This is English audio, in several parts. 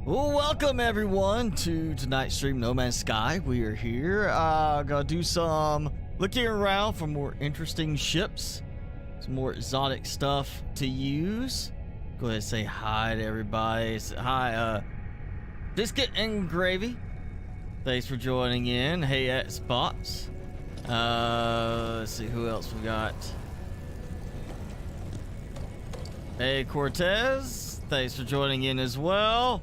Well, welcome everyone to tonight's stream, No Man's Sky. We are here, gonna do some looking around for more interesting ships, some more exotic stuff to use. Go ahead and say hi to everybody. Say hi, Biscuit and Gravy. Thanks for joining in. Hey, Spots. Let's see who else we got. Hey, Cortez. Thanks for joining in as well.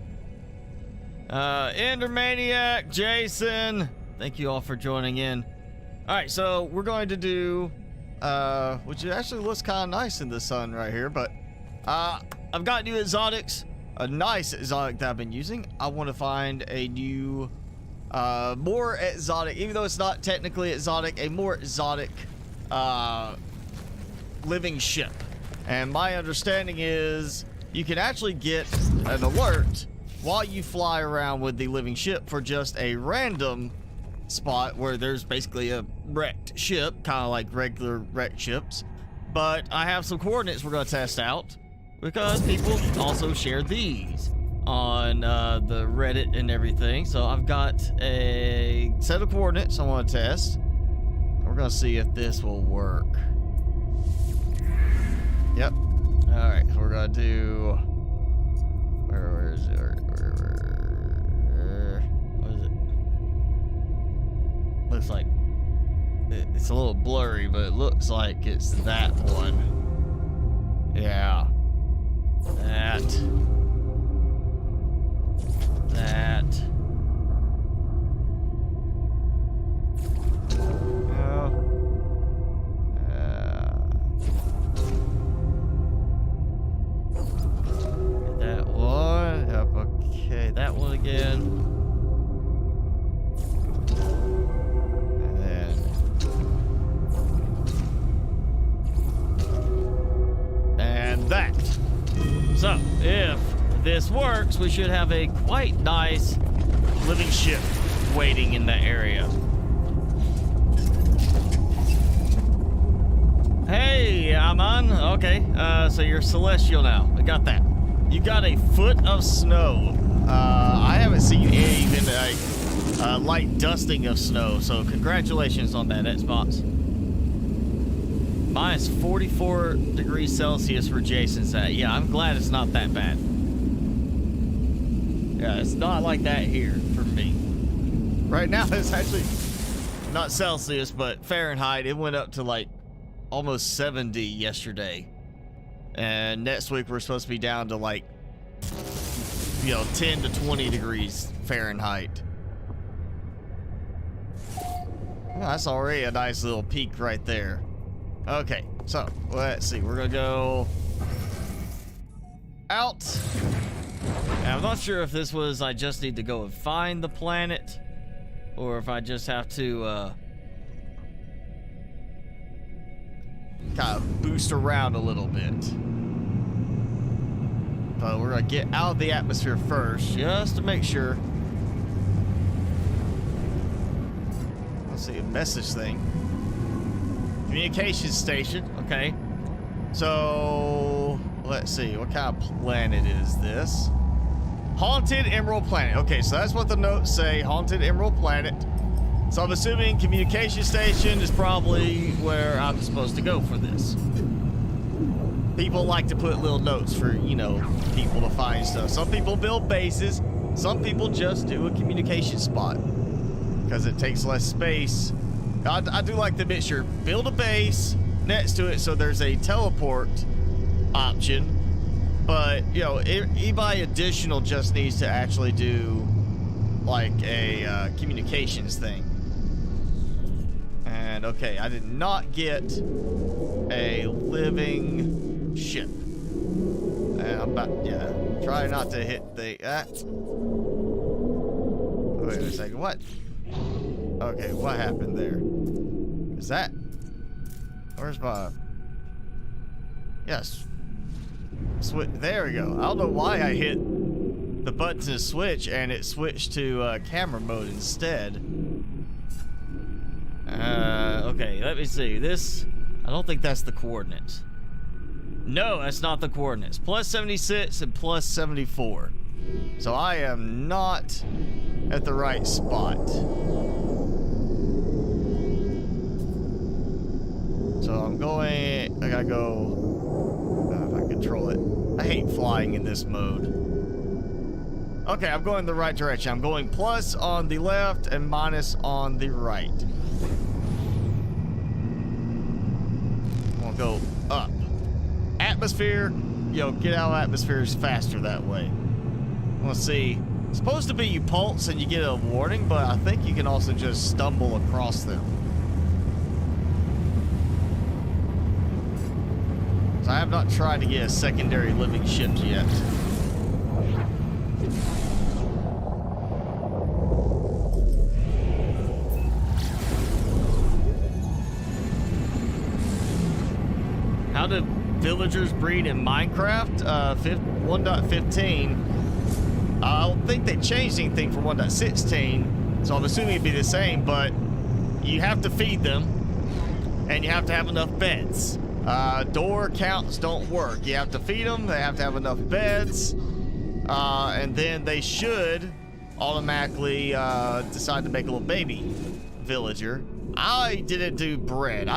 Endermaniac, Jason, thank you all for joining in. All right, so we're going to do, which actually looks kind of nice in the sun right here, but I've got new exotics, a nice exotic that I've been using. I want to find a new, more exotic, even though it's not technically exotic, a more exotic, living ship. And my understanding is you can actually get an alert while you fly around with the living ship for just a random spot where there's basically a wrecked ship, kind of like regular wrecked ships. But I have some coordinates we're going to test out because people also share these on the Reddit and everything. So I've got a set of coordinates I want to test. We're going to see if this will work. Yep. All right, so we're going to do... Where is it? What is it? Looks like it's a little blurry, but it looks like it's that one. Yeah. That. That one. Yep, okay, that one again. And then. And that. So, if this works, we should have a quite nice living ship waiting in that area. Hey, Aman. Okay, so you're celestial now. I got that. You got a foot of snow. I haven't seen even a light dusting of snow, so congratulations on that, Xbox. Minus 44 degrees Celsius for Jason's at. Yeah, I'm glad it's not that bad. Yeah, it's not like that here for me. Right now, it's actually not Celsius, but Fahrenheit. It went up to like almost 70 yesterday. And next week, we're supposed to be down to like, 10 to 20 degrees Fahrenheit. Well, that's already a nice little peak right there. Okay, so let's see. We're gonna go out. And I'm not sure if this was I just need to go and find the planet, or if I just have to kind of boost around a little bit. But we're gonna get out of the atmosphere first, just to make sure. Let's see, a message thing. Communication station, okay. So, let's see, what kind of planet is this? Haunted Emerald Planet. Okay, so that's what the notes say, Haunted Emerald Planet. So I'm assuming communication station is probably where I'm supposed to go for this. People like to put little notes for, people to find stuff. Some people build bases. Some people just do a communication spot because it takes less space. I do like the mixture. Build a base next to it so there's a teleport option. But, anybody additional just needs to actually do like a communications thing. And okay, I did not get a living ship. And I'm about, try not to hit the, wait a second, what? Okay, what happened there? Is that, where's my, yes. There we go. I don't know why I hit the button to switch and it switched to camera mode instead. Okay, let me see. This, I don't think that's the coordinates. No, that's not the coordinates. Plus 76 and plus 74. So I am not at the right spot. So I'm going, I gotta go, if I control it. I hate flying in this mode. Okay, I'm going the right direction. I'm going plus on the left and minus on the right. I'm gonna go up. Atmosphere, get out of atmospheres faster that way. Let's see. It's supposed to be you pulse and you get a warning, but I think you can also just stumble across them. So I have not tried to get a secondary living ship yet. How do villagers breed in Minecraft? 1.15. I don't think they changed anything for 1.16, so I'm assuming it'd be the same, but you have to feed them, and you have to have enough beds. Door counts don't work. You have to feed them, they have to have enough beds, and then they should automatically decide to make a little baby villager. I didn't do bread.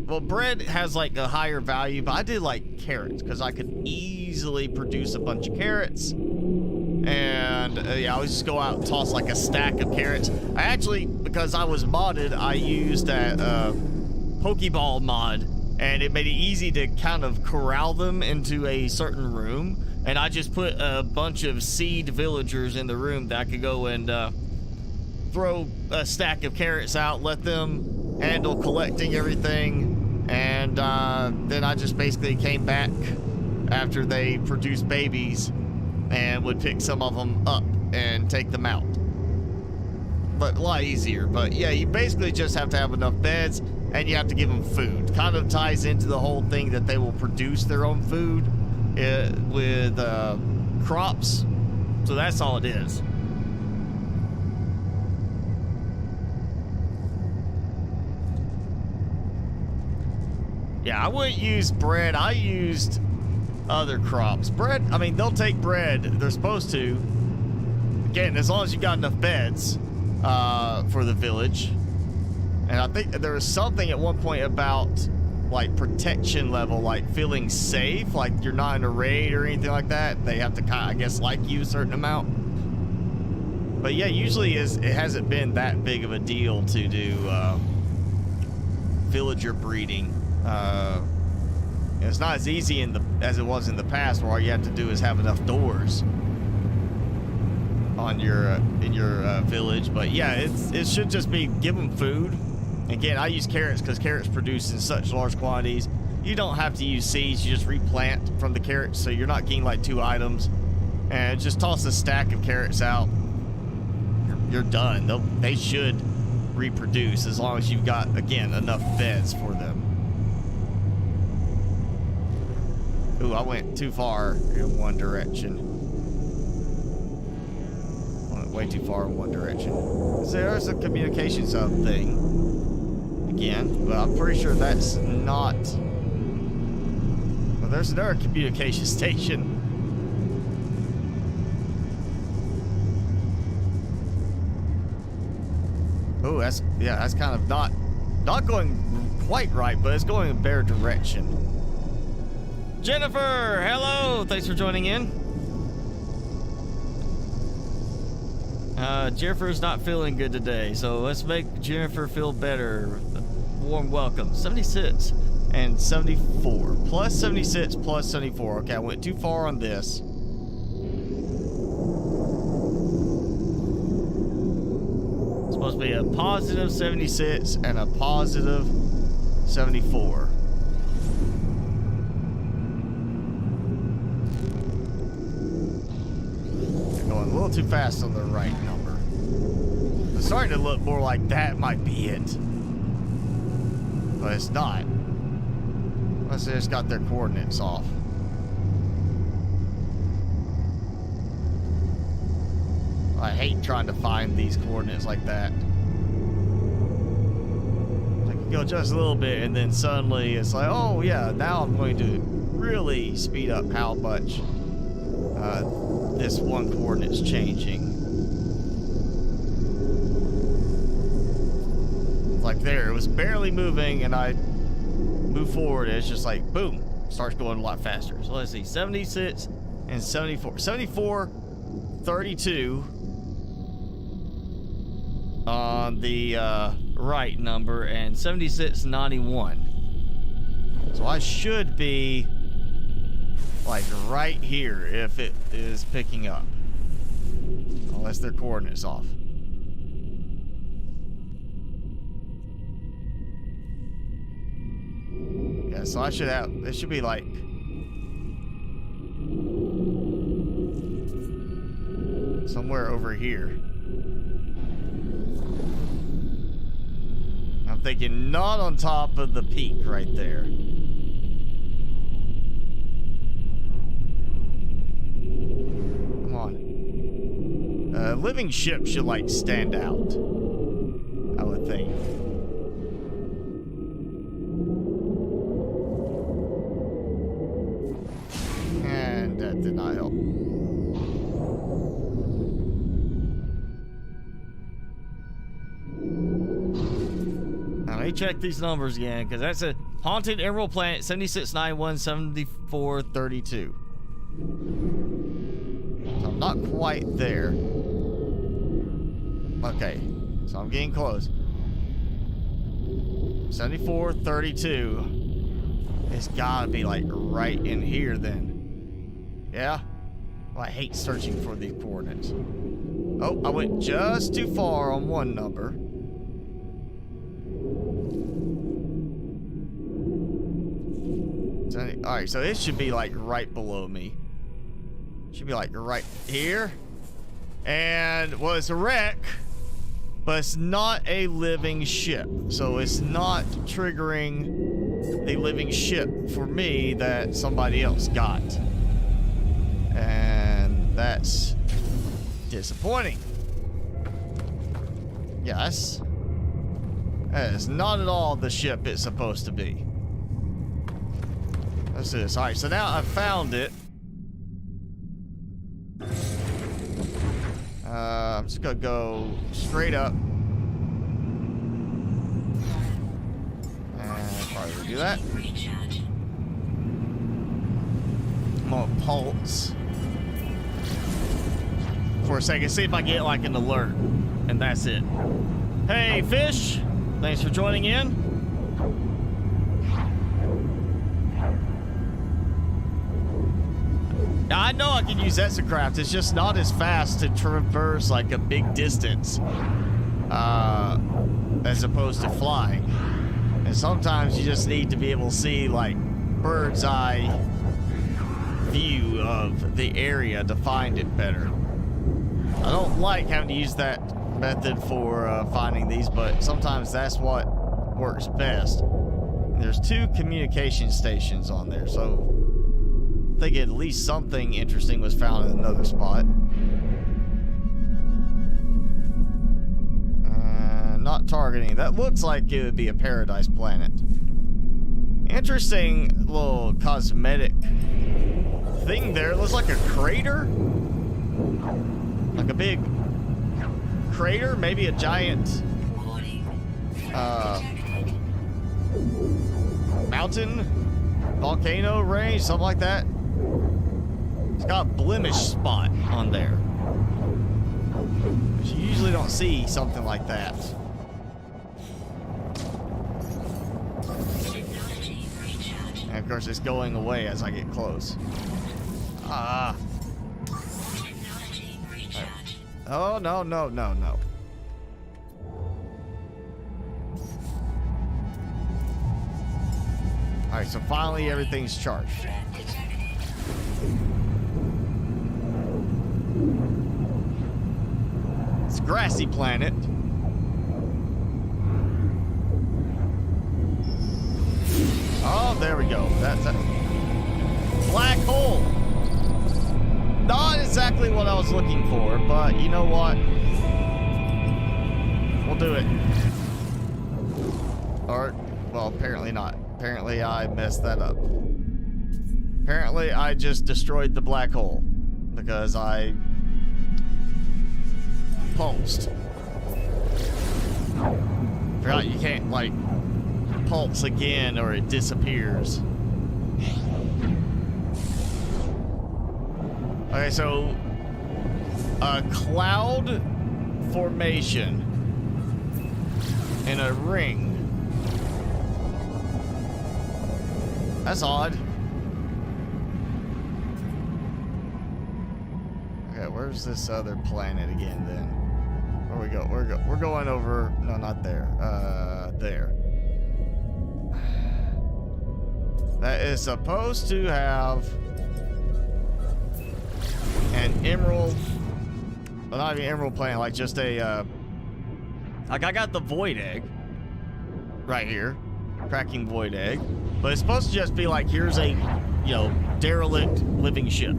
Well, bread has like a higher value, but I did like carrots because I could easily produce a bunch of carrots. And yeah, I would just go out and toss like a stack of carrots. I actually, because I was modded, I used that Pokeball mod, and it made it easy to kind of corral them into a certain room. And I just put a bunch of seed villagers in the room that I could go and throw a stack of carrots out, let them handle collecting everything, and then I just basically came back after they produced babies and would pick some of them up and take them out. But a lot easier. But yeah, you basically just have to have enough beds, and you have to give them food. Kind of ties into the whole thing that they will produce their own food with crops. So that's all it is. Yeah, I wouldn't use bread. I used other crops. Bread, I mean, they'll take bread. They're supposed to. Again, as long as you got enough beds for the village. And I think there was something at one point about like protection level, like feeling safe, like you're not in a raid or anything like that. They have to kind of, I guess, like you a certain amount. But yeah, usually it hasn't been that big of a deal to do villager breeding. It's not as easy as it was in the past, where all you have to do is have enough doors on your in your village. But yeah, it should just be give them food. Again, I use carrots because carrots produce in such large quantities. You don't have to use seeds; you just replant from the carrots, so you're not getting like 2 items. And just toss a stack of carrots out. You're done. They should reproduce as long as you've got, again, enough beds for them. Ooh, I went too far in one direction. I went way too far in one direction. There's a communications thing again, but I'm pretty sure that's not. Well, there's another communication station. Oh, that's kind of not going quite right, but it's going in a better direction. Jennifer, hello! Thanks for joining in. Jennifer's not feeling good today, so let's make Jennifer feel better. Warm welcome. 76 and 74. Plus 76, plus 74. Okay, I went too far on this. It's supposed to be a positive 76 and a positive 74. A little too fast on the right number. It's starting to look more like that might be it, but it's not. Unless they just got their coordinates off. I hate trying to find these coordinates like that. I can go just a little bit, and then suddenly it's like, oh yeah, now I'm going to really speed up how much this one coordinate's changing. Like there, it was barely moving, and I move forward, and it's just like, boom, starts going a lot faster. So let's see, 76 and 74. 74, 32 on the right number, and 76, 91. So I should be like right here if it is picking up. Unless their coordinates off. Yeah, so I should have, it should be like somewhere over here. I'm thinking not on top of the peak right there. Come on. Living ship should like stand out, I would think. And that did not help. Now let me check these numbers again, because that's a haunted Emerald Planet 7691 7432. So I'm not quite there. Okay, so I'm getting close. 7432. It's gotta be like right in here then. Yeah? Well, I hate searching for these coordinates. Oh, I went just too far on one number. Alright, so it should be like right below me. Should be like right here. And, well, it's a wreck, but it's not a living ship. So it's not triggering the living ship for me that somebody else got. And that's disappointing. Yes. That is not at all the ship it's supposed to be. Let's do this. Alright, so now I've found it. I'm just gonna go straight up. And probably do that. I'm gonna pulse for a second, see if I get like an alert. And that's it. Hey, fish! Thanks for joining in. I know I can use Exocraft. It's just not as fast to traverse like a big distance as opposed to flying. And sometimes you just need to be able to see like bird's eye view of the area to find it better. I don't like having to use that method for finding these, but sometimes that's what works best. And there's 2 communication stations on there, so I think at least something interesting was found in another spot. Not targeting. That looks like it would be a paradise planet. Interesting little cosmetic thing there. It looks like a crater. Like a big crater. Maybe a giant mountain, volcano range, something like that. It's got a blemish spot on there. You usually don't see something like that. And of course it's going away as I get close. Ah. Oh, no, no, no, no. Alright, so finally everything's charged. It's a grassy planet. Oh, there we go. That's a black hole. Not exactly what I was looking for, but you know what? We'll do it. Or, well, apparently not. Apparently I messed that up. Apparently I just destroyed the black hole. because I pulsed. Forgot you can't, like, pulse again or it disappears. Okay, so a cloud formation in a ring. That's odd. Okay, where's this other planet again then? Where we go? We're going over. No, not there. There. That is supposed to have an emerald. Well, not even emerald planet, like just a. Like I got the void egg right here, cracking void egg, but it's supposed to just be like, here's a, you know, derelict living ship.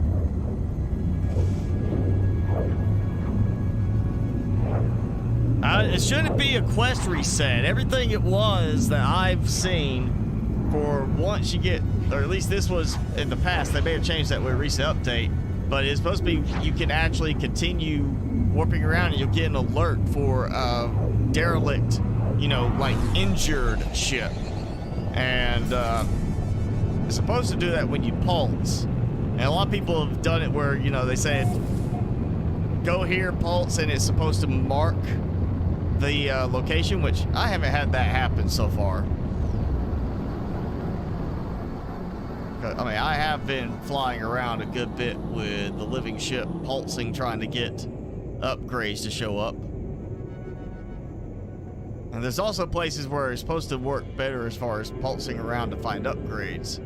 It shouldn't be a quest reset. Everything it was that I've seen for once you get, or at least this was in the past, they may have changed that with a recent update, but it's supposed to be you can actually continue warping around and you'll get an alert for a derelict, you know, like injured ship. And it's supposed to do that when you pulse. And a lot of people have done it where, you know, they say go here, pulse, and it's supposed to mark the location, which I haven't had that happen so far. I mean, I have been flying around a good bit with the living ship pulsing, trying to get upgrades to show up. And there's also places where it's supposed to work better as far as pulsing around to find upgrades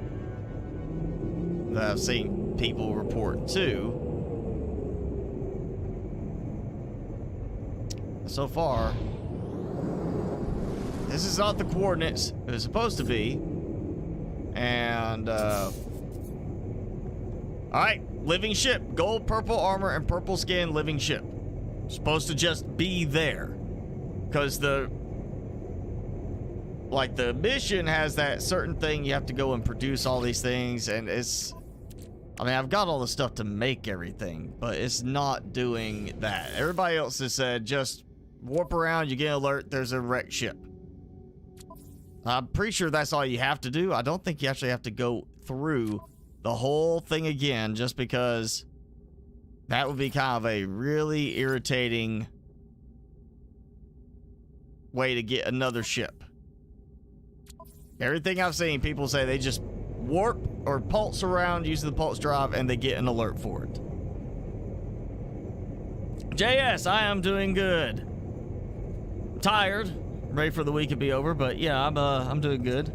that I've seen people report too. So far, this is not the coordinates it was supposed to be. And all right, living ship, gold, purple armor, and purple skin living ship. Supposed to just be there, because the mission has that certain thing you have to go and produce all these things, and it's, I mean, I've got all the stuff to make everything, but it's not doing that. Everybody else has said just warp around, you get an alert, there's a wrecked ship. I'm pretty sure that's all you have to do. I don't think you actually have to go through the whole thing again, just because that would be kind of a really irritating way to get another ship. Everything I've seen, people say they just warp or pulse around using the pulse drive and they get an alert for it. JS, I am doing good. I'm tired. Ready for the week to be over, but yeah, I'm doing good.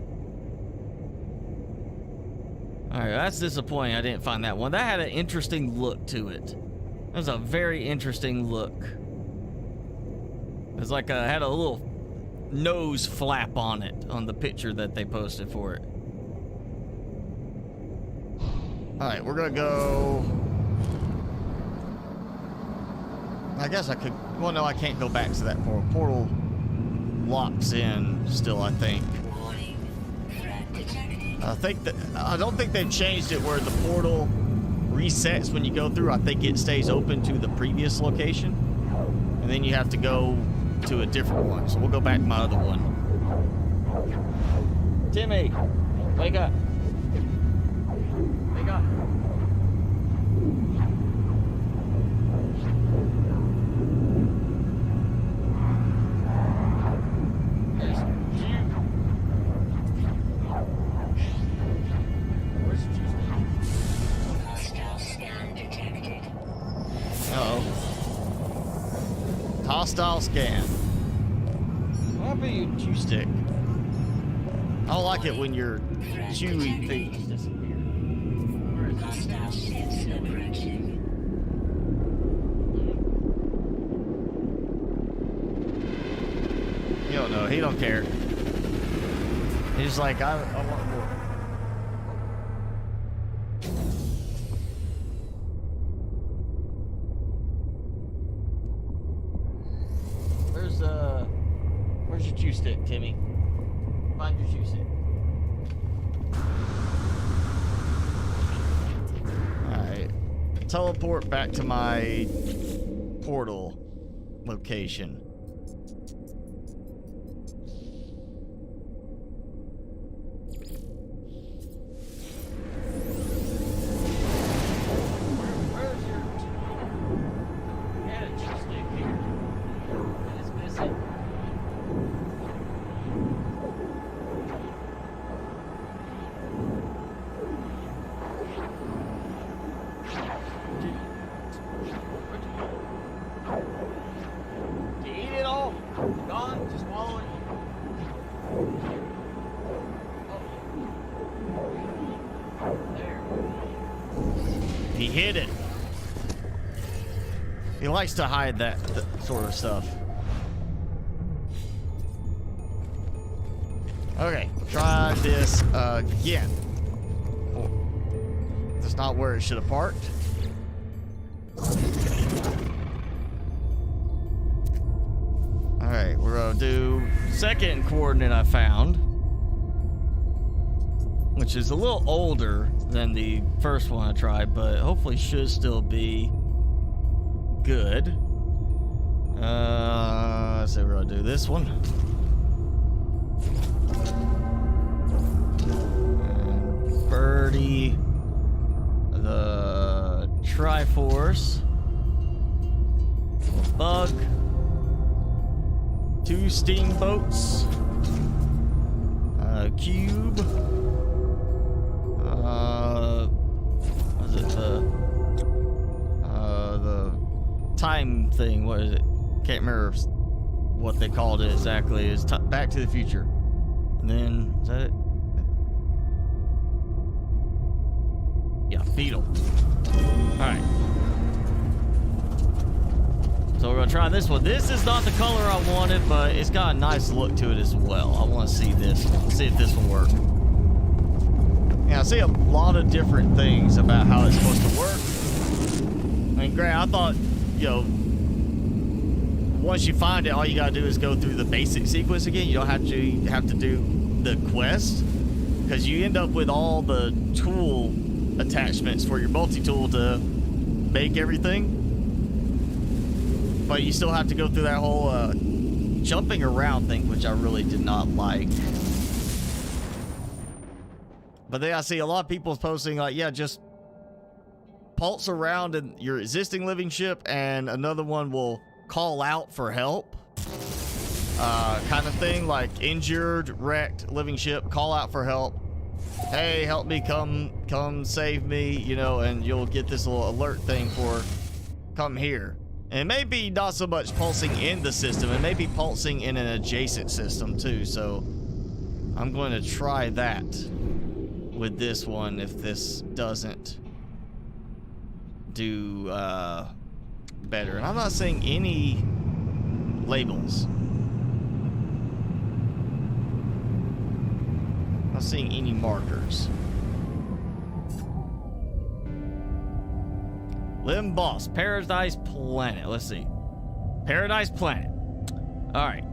All right, that's disappointing. I didn't find that one. That had an interesting look to it. That was a very interesting look. It was like had a little nose flap on it on the picture that they posted for it. All right, we're gonna go. I guess I could. Well, no, I can't go back to that portal. Locks in still, I think. I don't think they've changed it where the portal resets when you go through. I think it stays open to the previous location, and then you have to go to a different one. So we'll go back to my other one. Timmy, wake up. Wake up. Hostile scan. What happened to your chew stick? I don't like it when your chewy things disappear. You don't know. He don't care. He's like, I want more. Where's your chew stick, Timmy? Find your chew stick. Alright. teleport back to my portal location. He hid it. He likes to hide that sort of stuff. Okay, try this again. Oh, that's not where it should have parked. Alright, we're gonna do second coordinate I found, which is a little older than the first one I tried, but hopefully should still be good. Let's see, we're gonna do this one. And Birdie, the Triforce, Bug, 2 steamboats, Cube. What is it? The time thing. What is it? Can't remember what they called it exactly. Is Back to the Future. And then is that it? Yeah, Beetle. All right. So we're gonna try this one. This is not the color I wanted, but it's got a nice look to it as well. I want to see this. See if this will work. Yeah, I see a lot of different things about how it's supposed to work. I mean, Grant, I thought, you know, once you find it, all you gotta do is go through the basic sequence again. You don't have to do the quest, because you end up with all the tool attachments for your multi-tool to make everything. But you still have to go through that whole jumping around thing, which I really did not like. But then I see a lot of people posting like, yeah, just pulse around in your existing living ship and another one will call out for help. Kind of thing, like injured, wrecked living ship, call out for help. Hey, help me, come save me, you know, and you'll get this little alert thing for come here. And it may be not so much pulsing in the system, it may be pulsing in an adjacent system too, so I'm going to try that with this one if this doesn't do better. And I'm not seeing any labels. Not seeing any markers. Lim Boss, Paradise Planet. Let's see. Paradise Planet. All right.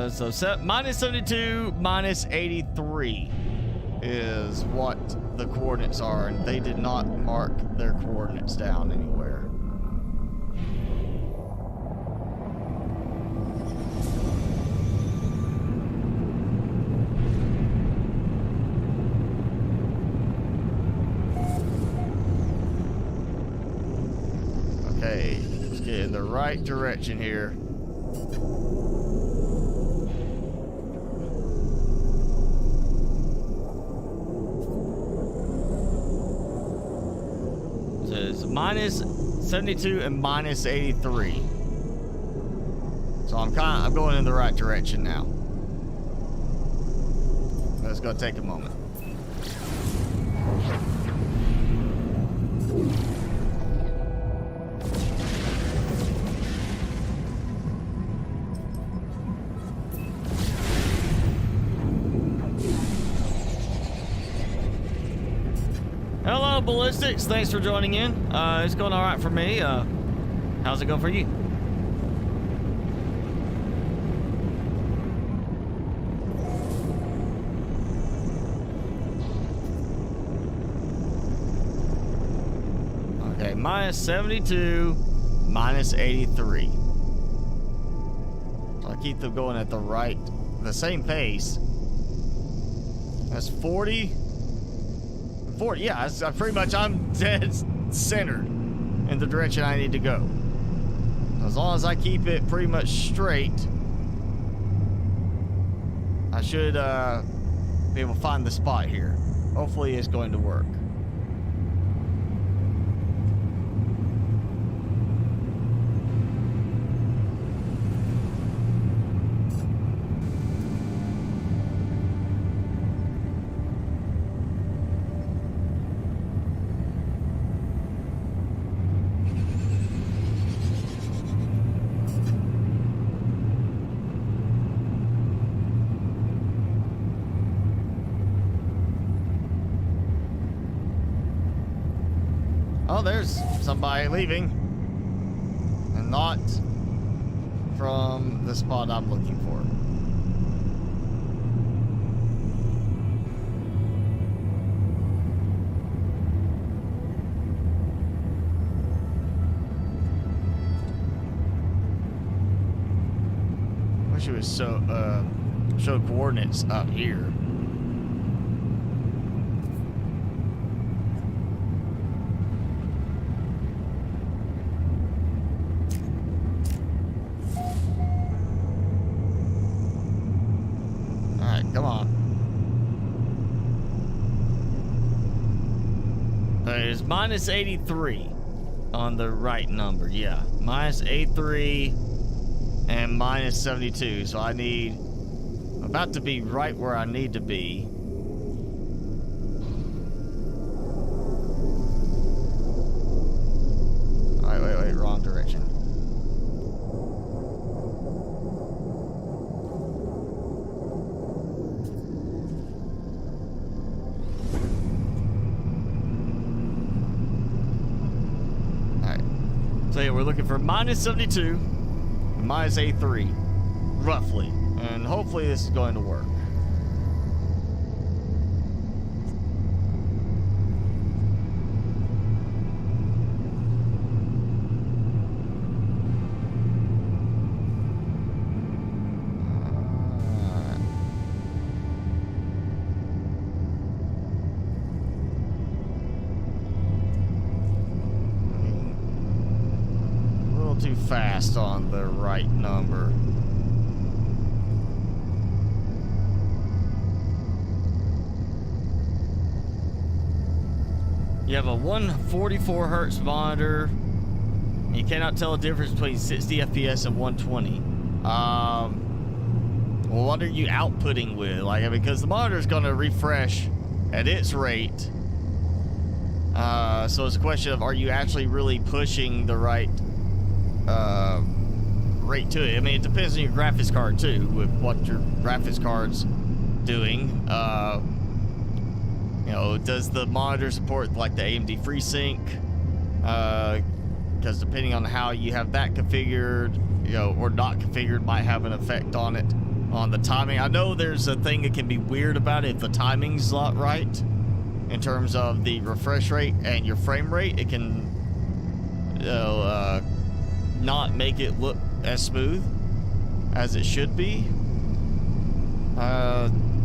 So minus 72, minus 83 is what the coordinates are, and they did not mark their coordinates down anywhere. Okay, let's get in the right direction here. So it's minus 72 and minus 83. So I'm going in the right direction now. But it's gonna take a moment. Hello, Ballistics. Thanks for joining in. It's going all right for me. How's it going for you? minus 72, minus 83. So I keep them going at the same pace. That's 40. 40, yeah, I pretty much, I'm dead centered in the direction I need to go. As long as I keep it pretty much straight, I should be able to find the spot here. Hopefully it's going to work. Oh, there's somebody leaving. And not from the spot I'm looking for. Wish it was show coordinates up here. Come on. There's minus 83 on the right number. Yeah, minus 83 and minus 72. So I need, about to be right where I need to be. All right, wait, wrong direction. So yeah, we're looking for minus 72, minus 83, roughly. And hopefully this is going to work. Too fast on the right number. You have a 144 hertz monitor. You cannot tell the difference between 60 FPS and 120. Well, what are you outputting with? Like, because the monitor is going to refresh at its rate. So it's a question of, are you actually really pushing the right rate to it? I mean, it depends on your graphics card too, with what your graphics card's doing. You know, does the monitor support like the AMD FreeSync? Because depending on how you have that configured, you know, or not configured, might have an effect on it, on the timing. I know there's a thing that can be weird about it if the timing's not right in terms of the refresh rate and your frame rate. It can, you know, not make it look as smooth as it should be.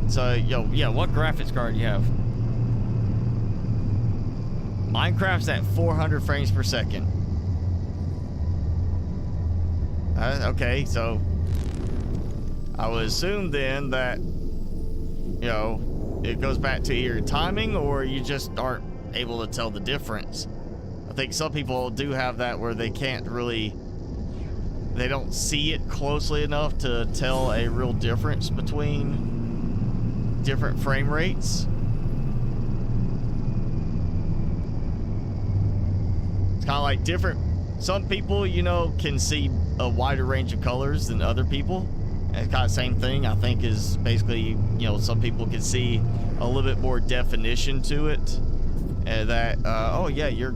So, yo, yeah, what graphics card do you have? Minecraft's at 400 frames per second. Okay, so I would assume then that, you know, it goes back to your timing, or you just aren't able to tell the difference. I think some people do have that where they can't really, they don't see it closely enough to tell a real difference between different frame rates. It's kind of like different, some people, you know, can see a wider range of colors than other people. And it's kind of the same thing, I think, is basically, you know, some people can see a little bit more definition to it. And that, oh yeah, you're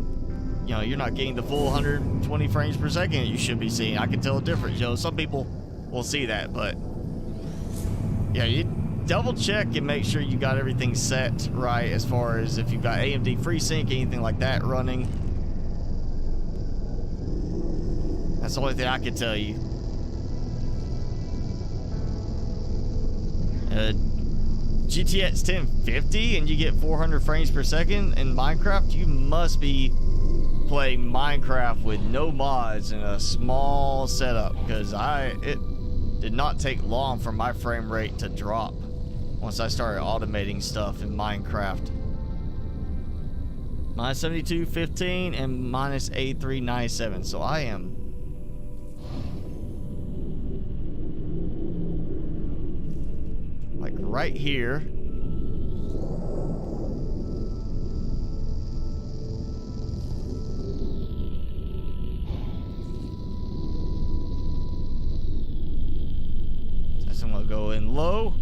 not getting the full 120 frames per second you should be seeing. I can tell a difference. You know, some people will see that, but yeah, you double check and make sure you got everything set right as far as if you've got AMD FreeSync, anything like that running. That's the only thing I can tell you. GTX 1050 and you get 400 frames per second in Minecraft? You must be playing Minecraft with no mods in a small setup, because it did not take long for my frame rate to drop once I started automating stuff in Minecraft. Minus 7215 and minus 8397. So I am like right here. So I'm gonna go in low.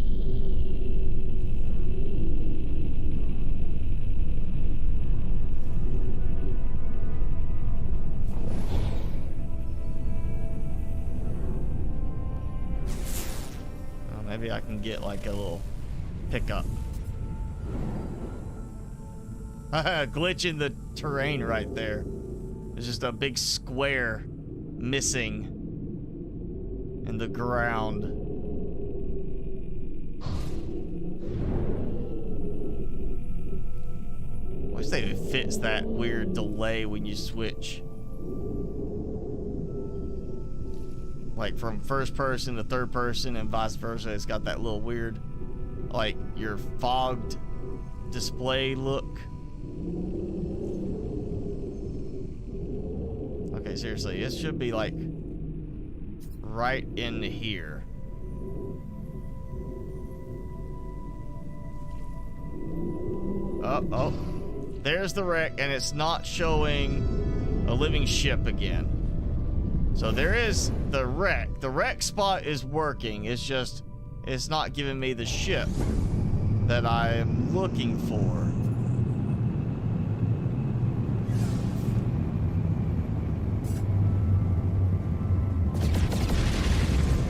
Maybe I can get like a little pickup. Glitch in the terrain right there. There's just a big square missing in the ground. I wish they would fix that weird delay when you switch. Like from first person to third person and vice versa. It's got that little weird, like your fogged display look. Okay, seriously, it should be like right in here. Oh, there's the wreck, and it's not showing a living ship again. So there is the wreck. The wreck spot is working. It's just, it's not giving me the ship that I am looking for.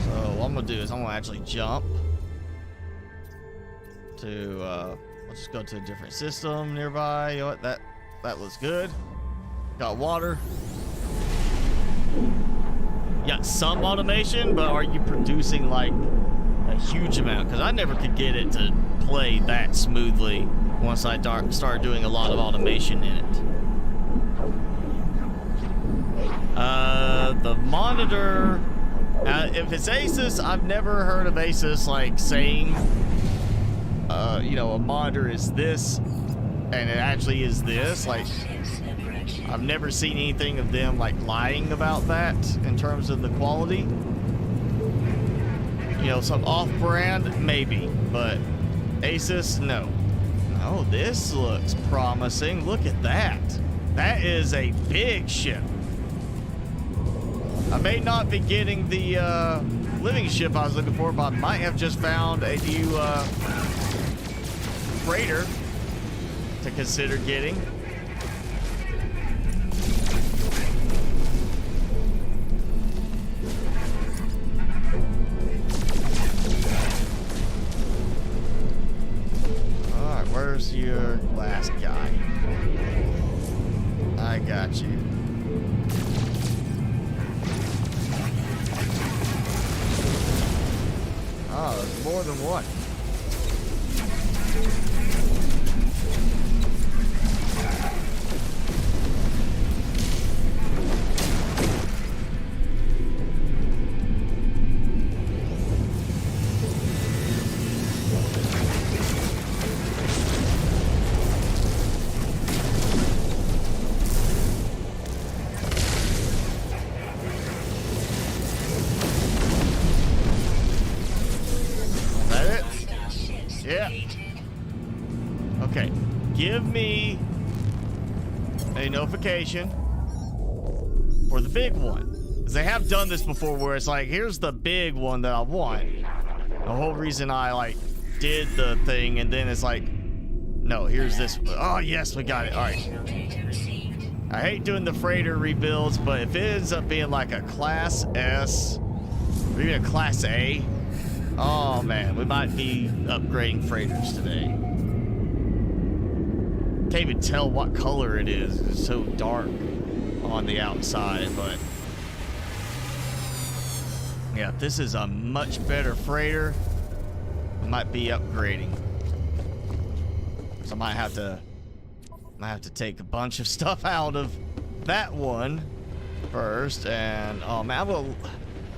So what I'm gonna do is I'm gonna actually jump to, let's just go to a different system nearby. You know what, that looks good. Got water. Got some automation, but are you producing like a huge amount? Because I never could get it to play that smoothly once I started doing a lot of automation in it. The monitor, if it's Asus, I've never heard of Asus like saying, you know, a monitor is this, and it actually is this. Like, I've never seen anything of them like lying about that in terms of the quality. You know, some off-brand maybe, but Asus, no. Oh, this looks promising. Look at that. That is a big ship. I may not be getting the living ship I was looking for, but I might have just found a new freighter to consider getting. Where's your last guy? I got you. Oh, there's more than one. Give me a notification for the big one, because they have done this before where it's like, here's the big one that I want. The whole reason I like did the thing, and then it's like, no, here's this. Oh yes, we got it. All right. I hate doing the freighter rebuilds, but if it ends up being like a class S or even a class A, oh man, we might be upgrading freighters today. Can't even tell what color it is. It's so dark on the outside, but Yeah, this is a much better freighter. I might be upgrading. So I might have to take a bunch of stuff out of that one first. And oh man,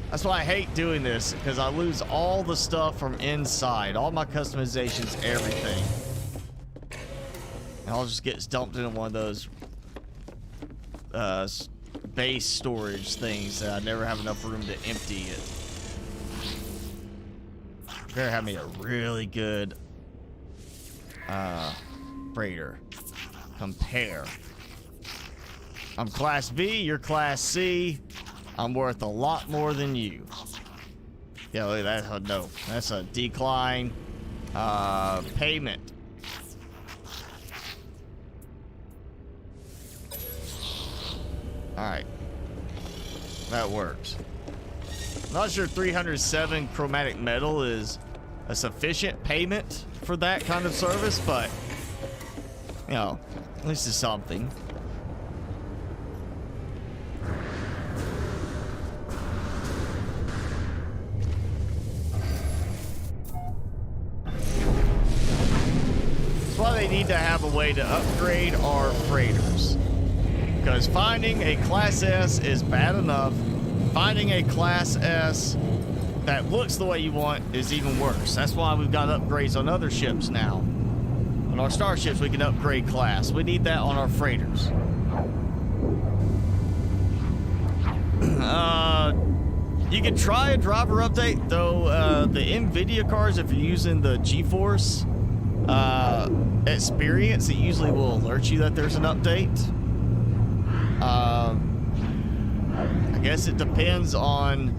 that's why I hate doing this, because I lose all the stuff from inside, all my customizations, everything. And I'll just get dumped into one of those base storage things that I never have enough room to empty it. Better have me a really good freighter. Compare. I'm Class B, you're Class C. I'm worth a lot more than you. Yeah, look at that. No, that's a decline payment. All right, that works. Not sure 307 chromatic metal is a sufficient payment for that kind of service, but you know, at least it's something. That's why they need to have a way to upgrade our freighters. Because finding a Class S is bad enough. Finding a Class S that looks the way you want is even worse. That's why we've got upgrades on other ships now. On our starships, we can upgrade class. We need that on our freighters. You can try a driver update, though the NVIDIA cards, if you're using the GeForce experience, it usually will alert you that there's an update. I guess it depends on,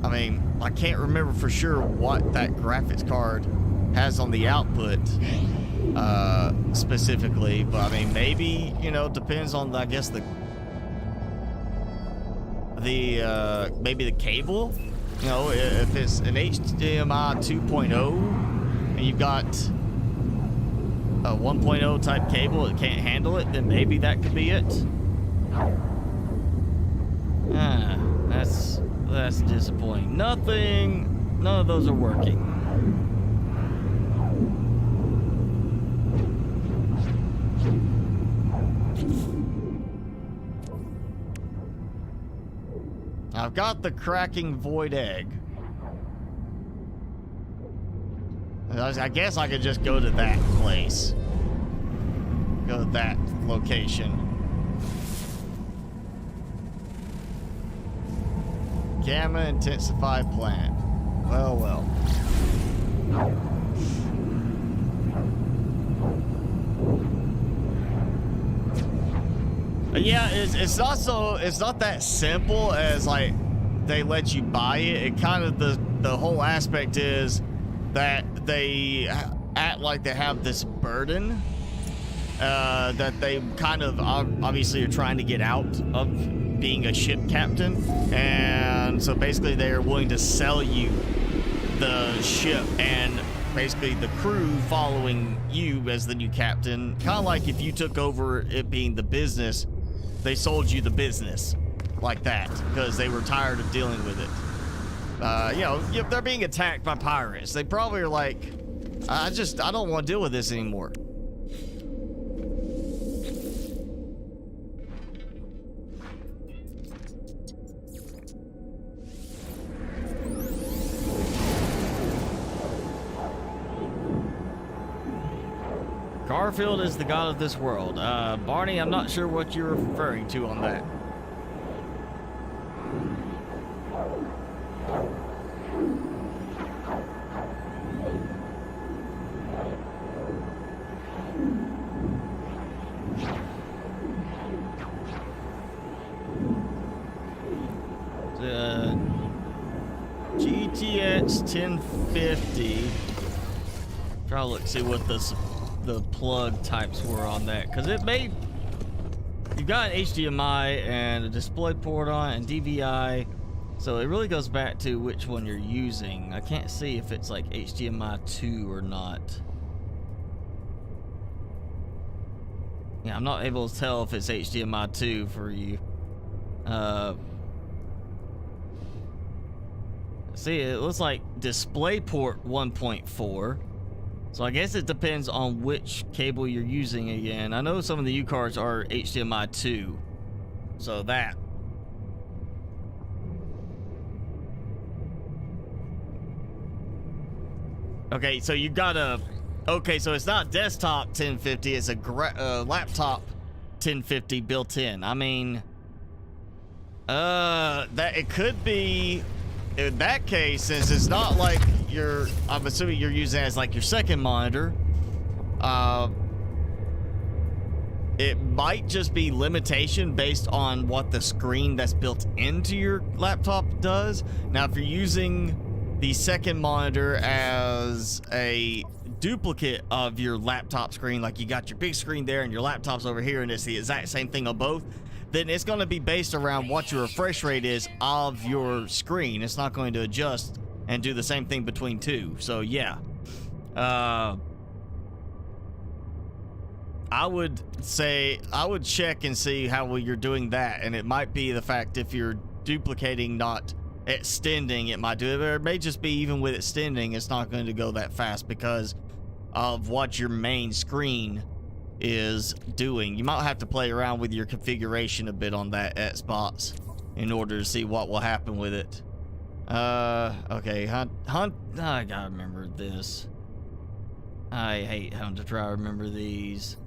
I mean, I can't remember for sure what that graphics card has on the output specifically, but I mean, maybe, you know, it depends on, I guess, maybe the cable. You know, if it's an HDMI 2.0 and you've got a 1.0 type cable that can't handle it, then maybe that could be it. That's disappointing. None of those are working. I've got the cracking void egg. I guess I could just go to that place. Go to that location. Gamma intensified plant. Well, well. Yeah, it's not that simple as like they let you buy it. It kind of the whole aspect is that they act like they have this burden that they kind of obviously are trying to get out of being a ship captain, and so basically they are willing to sell you the ship and basically the crew following you as the new captain. Kind of like if you took over it being the business, they sold you the business like that because they were tired of dealing with it. You know, if they're being attacked by pirates, they probably are like, I don't want to deal with this anymore. Garfield is the god of this world. Barney, I'm not sure what you're referring to on that. GTX 1050. Try to look, see what the plug types were on that, because it made, you've got an HDMI and a display port on it and DVI, so it really goes back to which one you're using. I can't see if it's like HDMI 2 or not. Yeah, I'm not able to tell if it's HDMI 2 for you. See, it looks like DisplayPort 1.4. So I guess it depends on which cable you're using again. I know some of the U cards are HDMI 2. So that. Okay, so you got a... Okay, so it's not desktop 1050, it's a laptop 1050 built in. I mean... that it could be... In that case, since it's not like you're... I'm assuming you're using it as like your second monitor. It might just be limitation based on what the screen that's built into your laptop does. Now, if you're using the second monitor as a duplicate of your laptop screen, like you got your big screen there and your laptop's over here and it's the exact same thing on both, then it's going to be based around what your refresh rate is of your screen. It's not going to adjust and do the same thing between two. So yeah, I would say I would check and see how well you're doing that, and it might be the fact if you're duplicating, not extending, it might do it, or it may just be even with extending, it's not going to go that fast because of what your main screen is doing. You might have to play around with your configuration a bit on that Xbox in order to see what will happen with it. Okay, I gotta remember this. I hate having to try to remember these.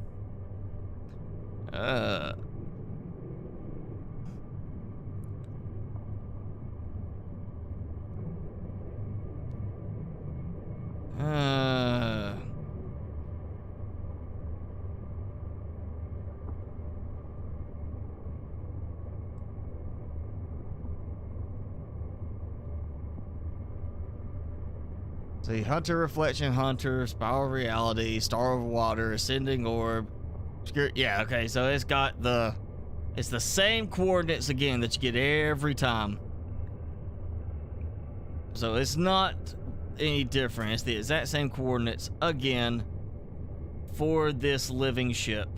See, Hunter, Reflection, Hunter, Spiral Reality, Star of Water, Ascending Orb. Yeah, okay, so it's got it's the same coordinates again that you get every time. So it's not any different. It's the exact same coordinates again for this living ship.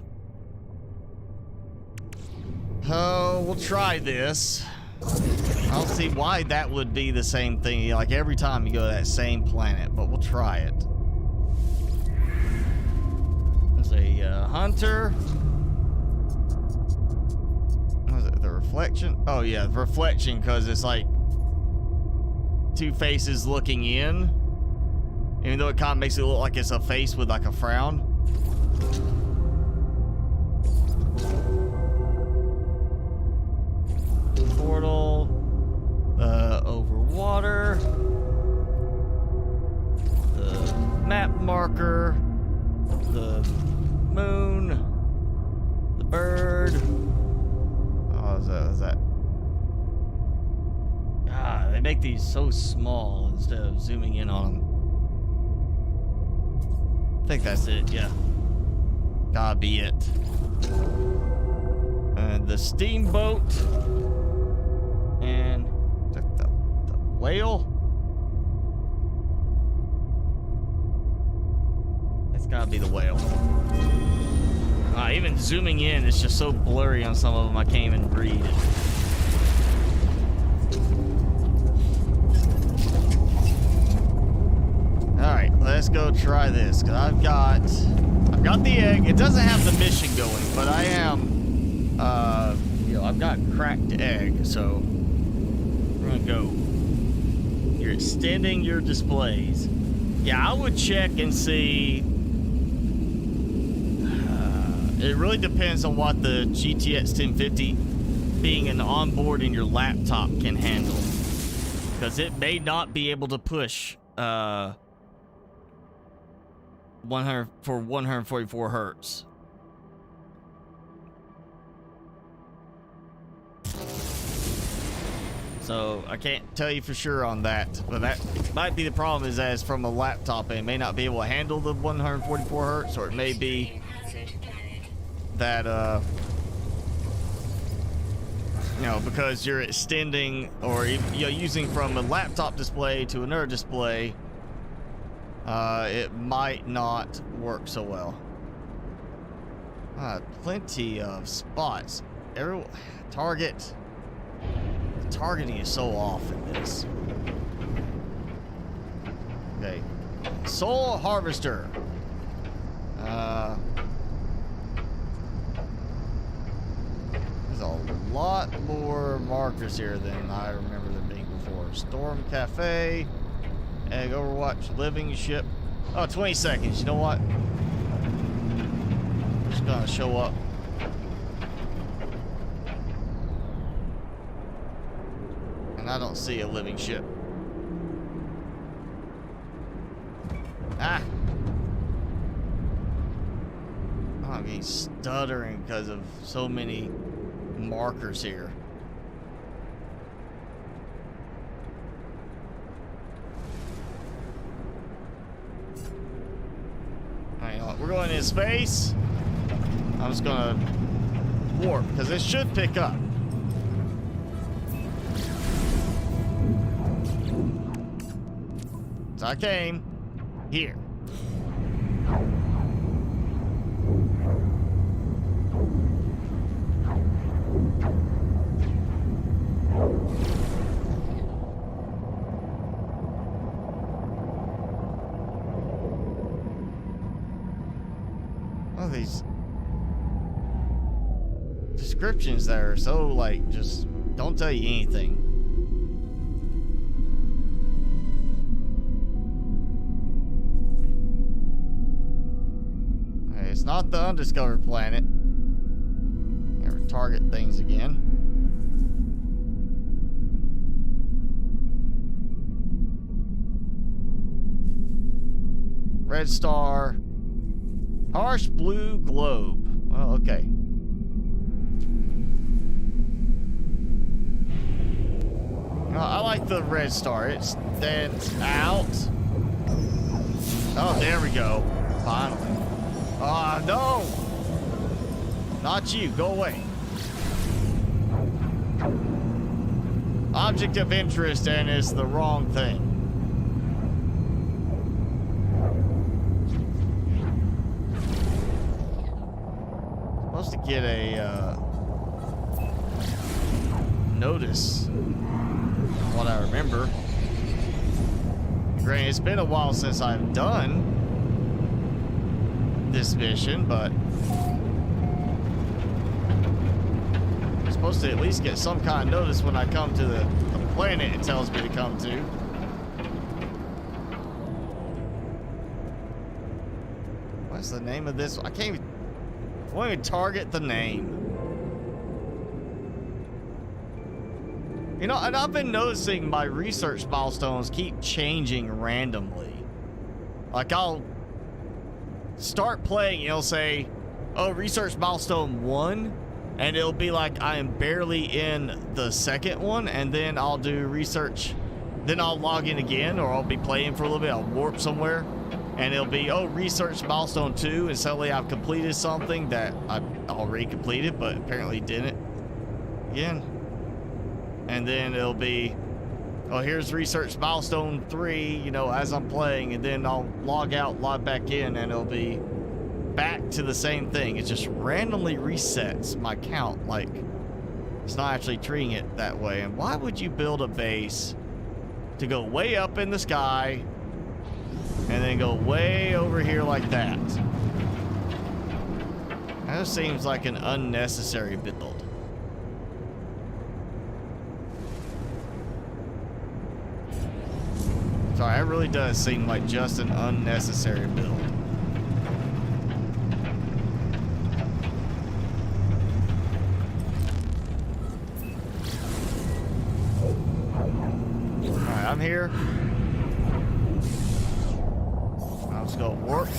Oh, we'll try this. I don't see why that would be the same thing, like every time you go to that same planet, but we'll try it. Let's see, Hunter. What is it, the Reflection? Oh yeah, the Reflection, because it's like two faces looking in. Even though it kind of makes it look like it's a face with like a frown. Portal, over water, the map marker, the moon, the bird. Oh, is that? God, they make these so small instead of zooming in on them. I think that's it, yeah. Gotta be it. And the steamboat. And the whale. It's gotta be the whale. Even zooming in, it's just so blurry on some of them, I can't even read it. Alright, let's go try this, because I've got the egg. It doesn't have the mission going, but I am, I've got cracked egg, so we're gonna go. You're extending your displays. Yeah, I would check and see. It really depends on what the GTX 1050 being an onboard in your laptop can handle, because it may not be able to push 144 hertz. So I can't tell you for sure on that, but that might be the problem, is as from a laptop, it may not be able to handle the 144 hertz, or it may be that because you're extending or using from a laptop display to another display, it might not work so well. Plenty of spots. Targeting is so off in this. Soul harvester. There's a lot more markers here than I remember them being before. Storm Cafe, Egg Overwatch, Living Ship. Oh, 20 seconds. You know what? Just gonna show up. And I don't see a living ship. Ah! Oh, I'm getting stuttering because of so many markers here. Hang on, we're going in space. I'm just gonna warp because it should pick up. So I came here. Oh, these descriptions that are so like just don't tell you anything. It's not the undiscovered planet. Here, target things again. Red star. Harsh blue globe. Well, okay. I like the red star. It stands out. Oh, there we go. Finally. Ah, no! Not you. Go away. Object of interest, and it's the wrong thing. Supposed to get a notice. What I remember. Granted, it's been a while since I've done this mission, but I'm supposed to at least get some kind of notice when I come to the planet it tells me to come to. What's the name of this? I can't even target the name. You know, and I've been noticing my research milestones keep changing randomly. Like, I'll start playing, it'll say, oh, research milestone 1, and it'll be like I am barely in the second one, and then I'll do research, then I'll log in again, or I'll be playing for a little bit, I'll warp somewhere, and it'll be, oh, research milestone 2, and suddenly I've completed something that I've already completed, but apparently didn't again. And then it'll be, oh, here's research milestone 3, you know, as I'm playing, and then I'll log out, log back in, and it'll be back to the same thing. It just randomly resets my count. Like, it's not actually treating it that way. And why would you build a base to go way up in the sky and then go way over here like that? That just seems like an unnecessary build. Sorry, it really does seem like just an unnecessary build. Alright, I'm here. I'm just gonna warp.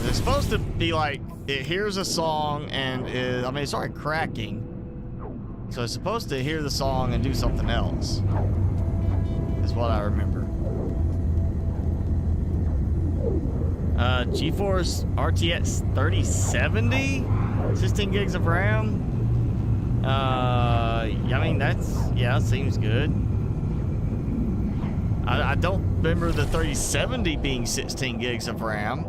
It's supposed to be like, it hears a song and I mean, it's already cracking. So it's supposed to hear the song and do something else. Is what I remember. GeForce RTX 3070, 16 gigs of RAM. I mean, that seems good. I don't remember the 3070 being 16 gigs of RAM.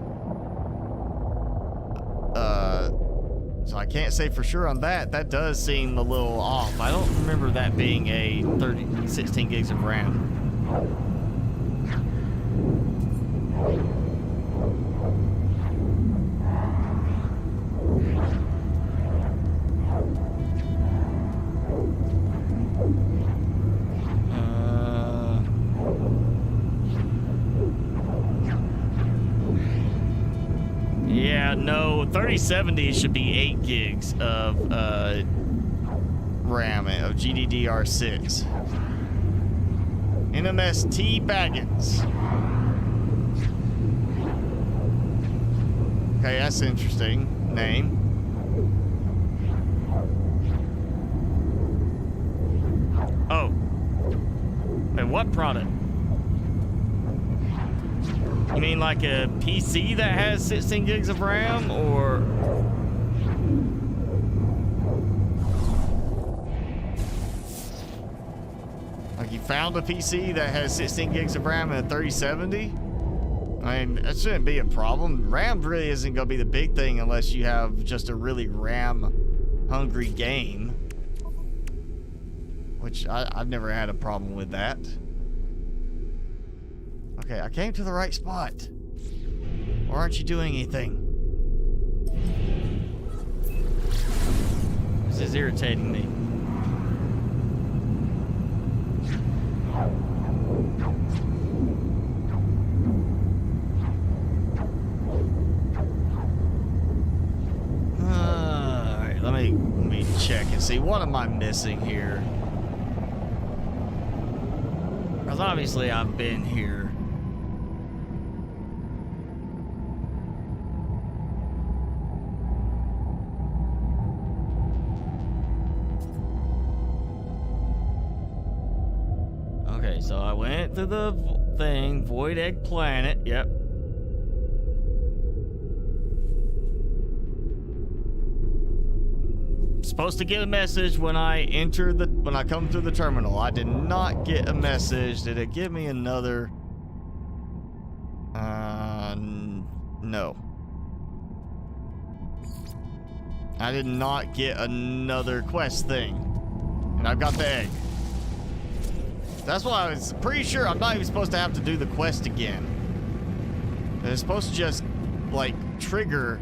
So I can't say for sure on that. That does seem a little off. I don't remember that being a 16 gigs of RAM. Yeah, no, 3070 should be 8 gigs of RAM of GDDR6. NMST Baggins. Okay, that's interesting name. Oh. And what product? You mean like a PC that has 16 gigs of RAM, or? Like you found a PC that has 16 gigs of RAM and a 3070? I mean, that shouldn't be a problem. RAM really isn't going to be the big thing unless you have just a really RAM-hungry game. Which I've never had a problem with that. Okay, I came to the right spot. Why aren't you doing anything? This is irritating me. Alright, let me check and see. What am I missing here? Because obviously I've been here. Okay, so I went to the thing, Void Egg Planet, yep. Supposed to get a message when I come through the terminal. I did not get a message. Did it give me another? No. I did not get another quest thing. And I've got the egg. That's why I was pretty sure I'm not even supposed to have to do the quest again. It's supposed to just, like, trigger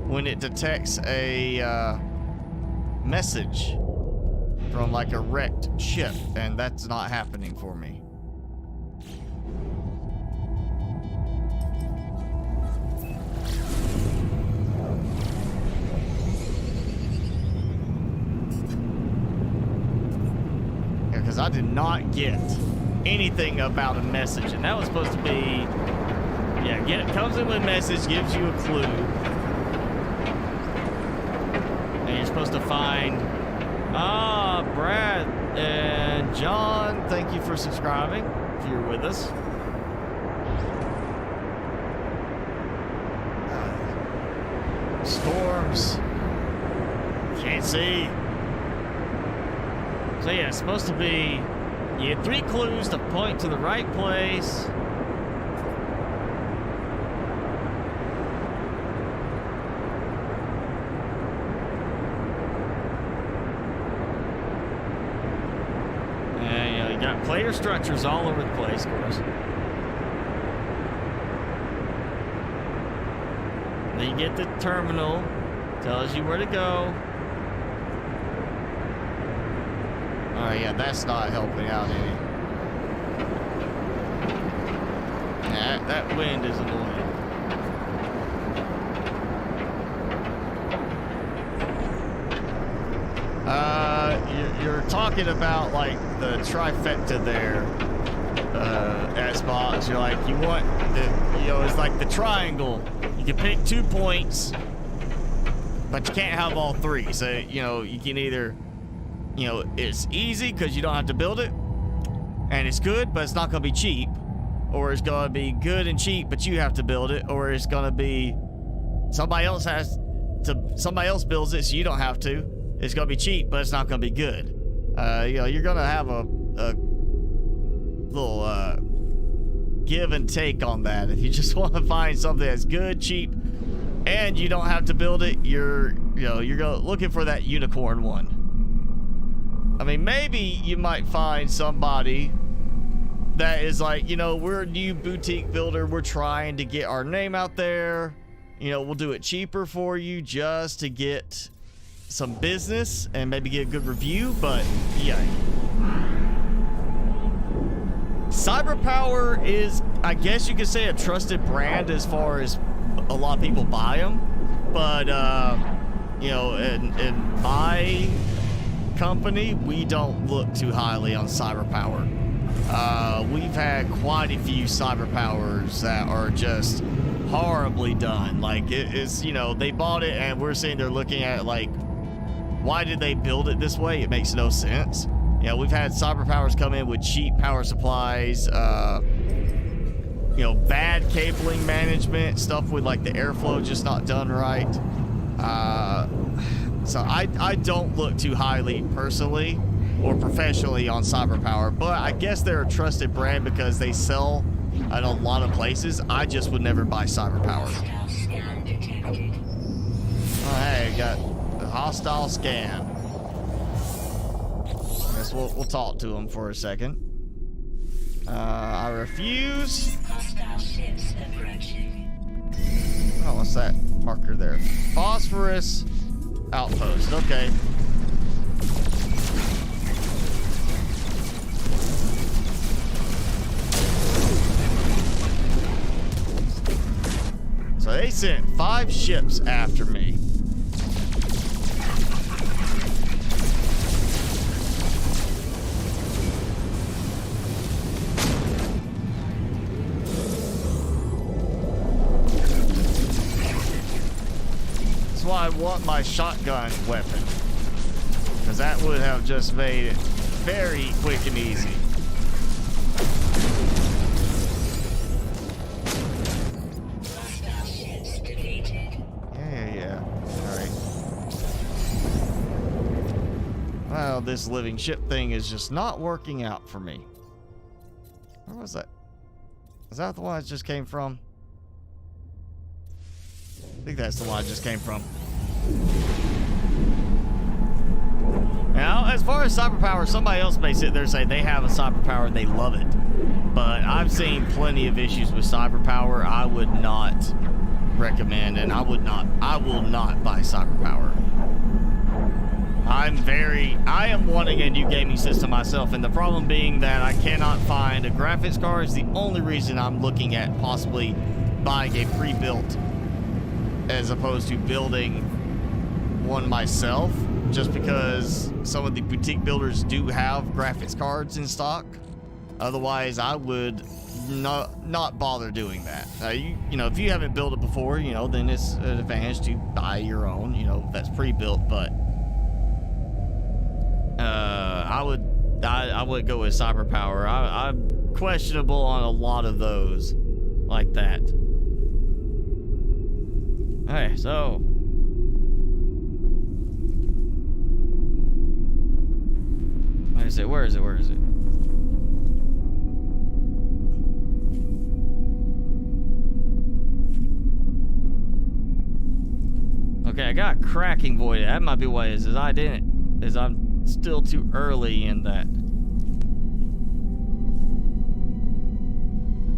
when it detects a, message from like a wrecked ship, and that's not happening for me. Yeah, because I did not get anything about a message, and that was supposed to be, yeah, it comes in with a message, gives you a clue. You're supposed to find Brad and John, thank you for subscribing if you're with us. Storms, can't see. So yeah, it's supposed to be, you had 3 clues to point to the right place. Player structures all over the place, of course. Then you get the terminal, tells you where to go. Oh yeah, that's not helping out any. That wind is annoying. You're talking about like the trifecta there, Xbox. You're like, you want the, it's like the triangle. You can pick 2 points, but you can't have all 3. So, you can either, it's easy because you don't have to build it, and it's good, but it's not going to be cheap, or it's going to be good and cheap, but you have to build it, or it's going to be somebody else builds it, so you don't have to. It's going to be cheap, but it's not going to be good. You're going to have a little give and take on that. If you just want to find something that's good, cheap, and you don't have to build it, you're looking for that unicorn one. I mean, maybe you might find somebody that is like, we're a new boutique builder. We're trying to get our name out there. We'll do it cheaper for you just to get some business and maybe get a good review, but yeah. Cyberpower is, I guess you could say, a trusted brand as far as a lot of people buy them. But, you know, in my company, we don't look too highly on cyber power. We've had quite a few cyber powers that are just horribly done. Like, it's, you know, they bought it and we're sitting there looking at it like, why did they build it this way? It makes no sense. You know, we've had cyber powers come in with cheap power supplies, you know, bad cabling management, stuff with like the airflow just not done right. So I don't look too highly personally or professionally on cyber power, but I guess they're a trusted brand because they sell at a lot of places. I just would never buy cyber power. Oh, hey, got a hostile scan. I guess we'll talk to him for a second. I refuse. Oh, what's that marker there? Phosphorus outpost. Okay. So they sent 5 ships after me. That's why I want my shotgun weapon, because that would have just made it very quick and easy. Well, this living ship thing is just not working out for me. Where was that? Is that the one I just came from? I think that's the one I just came from. Now, as far as cyber power, somebody else may sit there and say they have a cyber power and they love it. But I've seen plenty of issues with cyber power. I would not recommend, and I will not buy cyber power. I am wanting a new gaming system myself, and the problem being that I cannot find a graphics card is the only reason I'm looking at possibly buying a pre-built as opposed to building one myself, just because some of the boutique builders do have graphics cards in stock. Otherwise, I would not bother doing that. You know, if you haven't built it before, you know, then it's an advantage to buy your own, you know, that's pre-built, but I would go with cyber power. I'm questionable on a lot of those like that. Okay, so where is it? Where is it? Where is it? Okay, I got cracking void. That might be what it is. I'm still too early in that.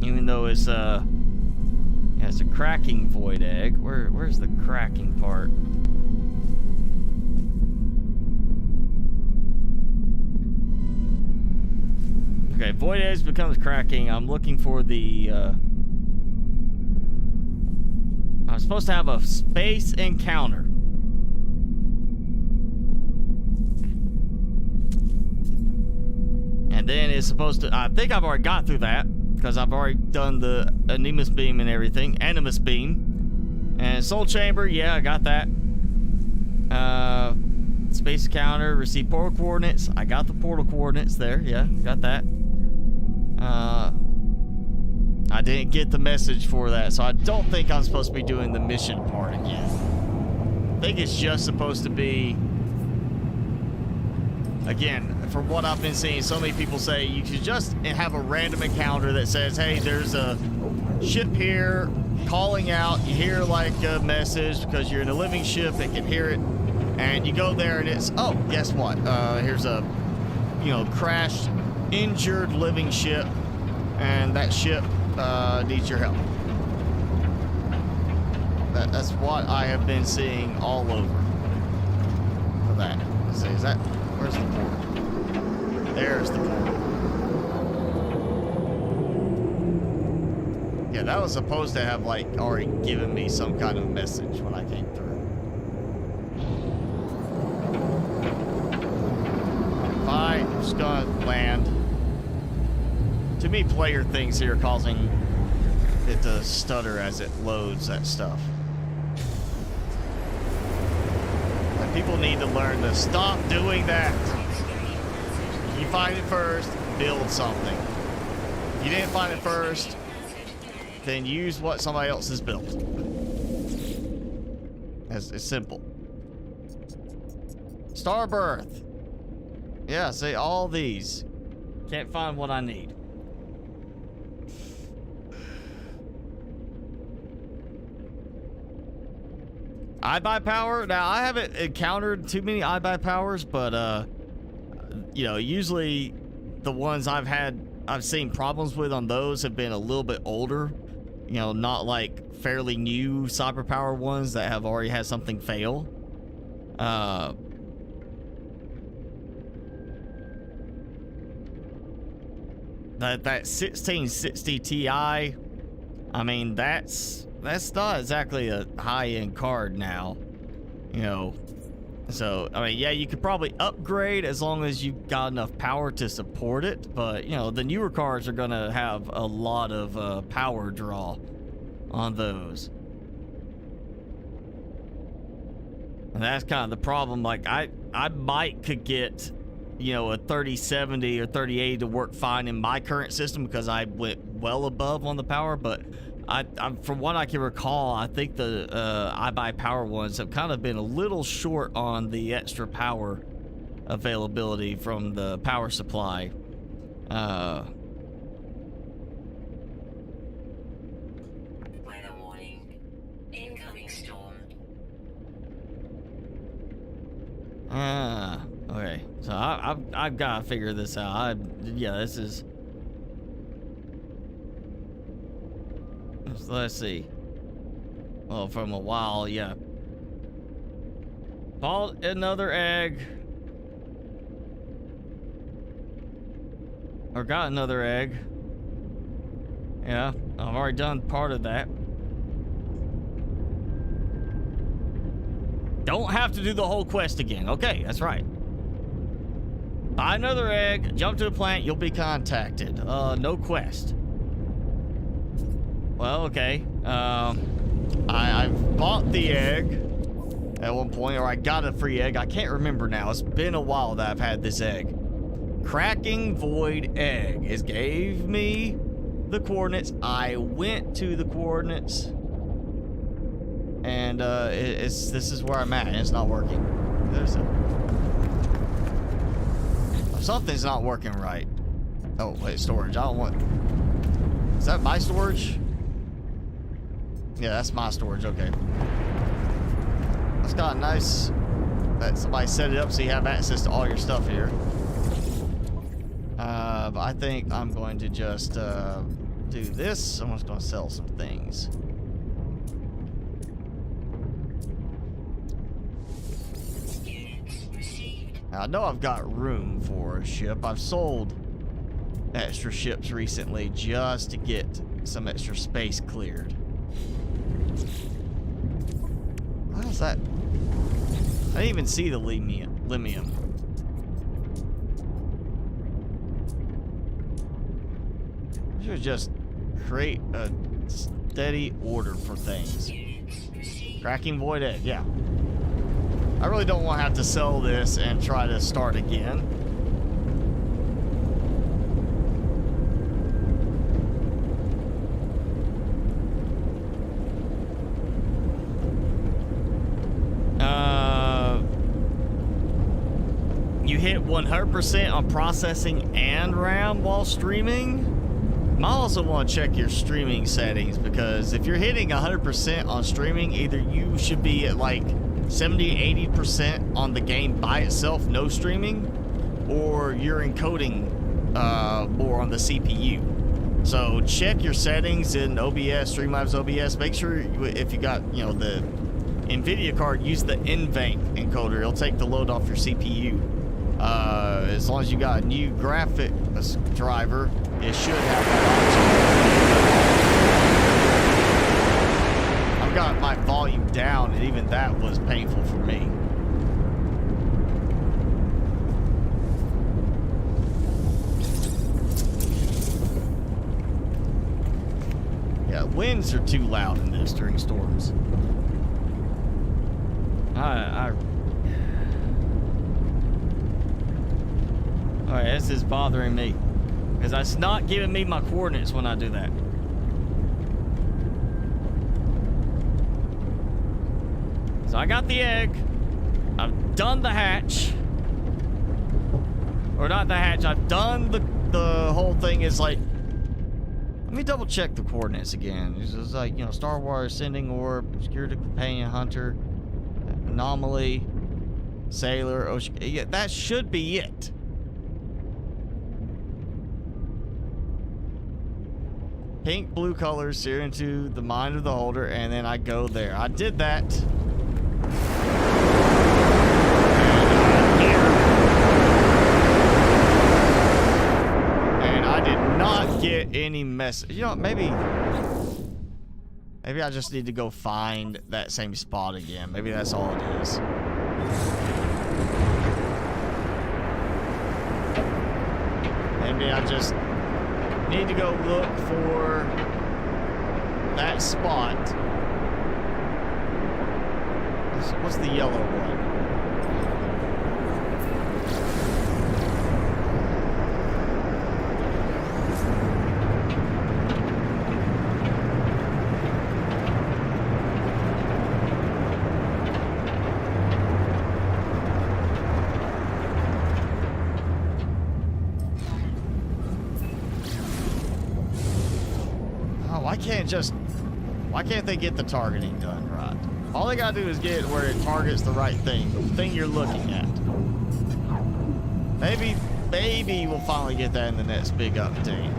Even though it's it's a cracking void egg. Where's the cracking part? Okay, void eggs becomes cracking. I'm looking for the I'm supposed to have a space encounter. And then it's supposed to, I think I've already got through that, because I've already done the Animus Beam and everything. Animus Beam. And Soul Chamber, yeah, I got that. Space encounter, receive portal coordinates. I got the portal coordinates there, yeah, got that. I didn't get the message for that, so I don't think I'm supposed to be doing the mission part again. I think it's just supposed to be, again, from what I've been seeing, so many people say you should just have a random encounter that says, hey, there's a ship here calling out. You hear like a message because you're in a living ship that can hear it, and you go there and it's, oh, guess what? Here's a, you know, crashed, injured living ship, and that ship needs your help. That's what I have been seeing all over for that. Let's see, is that, where's the portal? There's the portal. Yeah, that was supposed to have like already given me some kind of message when I came through. just gonna land. Too many player things here causing it to stutter as it loads that stuff. And people need to learn to stop doing that. You find it first, build something. If you didn't find it first, then use what somebody else has built. It's simple. Starbirth. Yeah, see, all these. Can't find what I need. iBuy power. Now, I haven't encountered too many iBuy powers, but you know, usually the ones I've seen problems with on those have been a little bit older. You know, not like fairly new cyber power ones that have already had something fail. That 1660 Ti, I mean, that's not exactly a high-end card now, you know. So, I mean, yeah, you could probably upgrade as long as you got enough power to support it, but, you know, the newer cards are going to have a lot of power draw on those. And that's kind of the problem. Like, I could get, you know, a 3070 or 3080 to work fine in my current system because I went well above on the power, but from what I can recall, I think the iBuy power ones have kind of been a little short on the extra power availability from the power supply. Weather warning. Incoming storm. Okay. So I've got to figure this out. Yeah, this is. So let's see. Well, from a while, yeah. Bought another egg. Or got another egg. Yeah, I've already done part of that. Don't have to do the whole quest again. Okay, that's right. Buy another egg, jump to a plant, you'll be contacted. No quest. Well, okay. I've bought the egg at one point, or I got a free egg. I can't remember now. It's been a while that I've had this egg. Cracking Void Egg. It gave me the coordinates. I went to the coordinates. And this is where I'm at, and it's not working. Something's not working right. Oh, wait, storage. I don't want... Is that my storage? Yeah, that's my storage. Okay. That's kind of nice that somebody set it up so you have access to all your stuff here. But I think I'm going to just do this. I'm just going to sell some things. Now, I know I've got room for a ship. I've sold extra ships recently just to get some extra space cleared. How's that? I didn't even see the limium. I should just create a steady order for things. Cracking Void Egg, yeah. I really don't want to have to sell this and try to start again. You hit 100% on processing and RAM while streaming. You might also want to check your streaming settings, because if you're hitting 100% on streaming, either you should be at like 70-80% on the game by itself, no streaming, or you're encoding more on the CPU. So check your settings in OBS, Streamlabs OBS. Make sure if you got, you know, the NVIDIA card, use the NVENC encoder. It'll take the load off your CPU. As long as you got a new graphic driver, it should have that option. I've got my volume down, and even that was painful for me. winds are too loud in this during storms. Alright, this is bothering me. Because it's not giving me my coordinates when I do that. So I got the egg. I've done the hatch. Or not the hatch, I've done the whole thing is like... Let me double check the coordinates again. It's just like, you know, Star Wars, Sending Orb, Obscure Companion, Hunter, Anomaly, Sailor, Ocean... Yeah, that should be it. Pink, blue colors sear into the mind of the holder, and then I go there. I did that. And I did not get any message. You know, maybe I just need to go find that same spot again. Maybe that's all it is. Maybe I just need to go look for that spot. What's the yellow one? Why can't they get the targeting done right? All they gotta do is get it where it targets the right thing, the thing you're looking at. Maybe we'll finally get that in the next big update.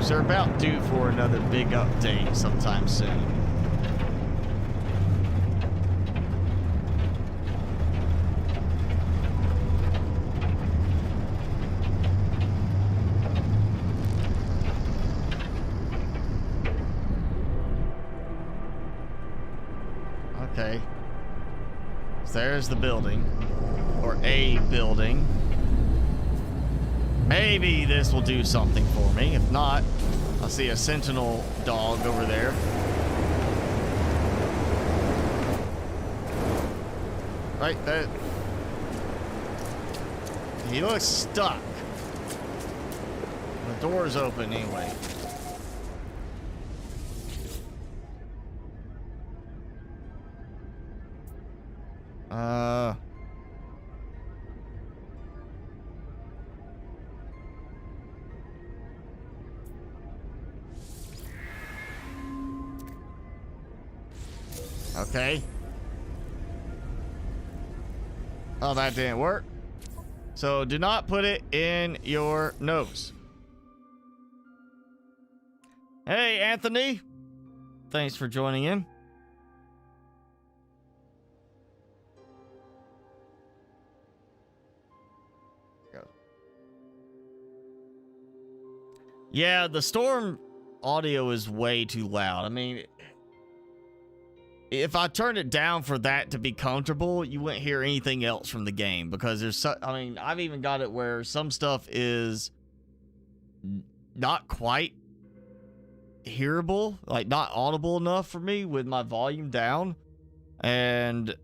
So they're about due for another big update sometime soon. Okay. So there's the building. Or a building. Maybe this will do something for me. If not, I see a sentinel dog over there. Right there. He looks stuck. The door's open anyway. Okay. Oh, that didn't work. So do not put it in your nose. Hey, Anthony. Thanks for joining in. Yeah, the storm audio is way too loud. I mean, if I turned it down for that to be comfortable, you wouldn't hear anything else from the game because there's so, I mean, I've even got it where some stuff is not quite hearable, like not audible enough for me with my volume down. And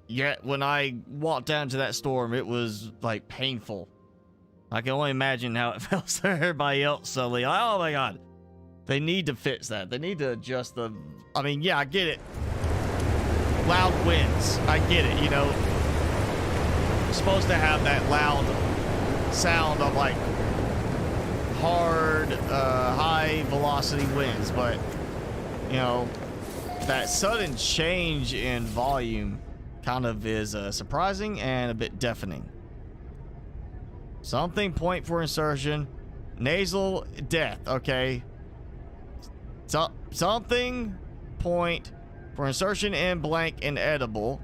yet when I walked down to that storm, it was like painful. I can only imagine how it felt for everybody else suddenly. Like, oh my God. They need to fix that. They need to adjust the... I mean, yeah, I get it. Loud winds. I get it, you know. You're supposed to have that loud sound of like hard, high velocity winds. But, you know, that sudden change in volume kind of is surprising and a bit deafening. Something point for insertion. Nasal death. Okay. So, something point for insertion in blank and edible.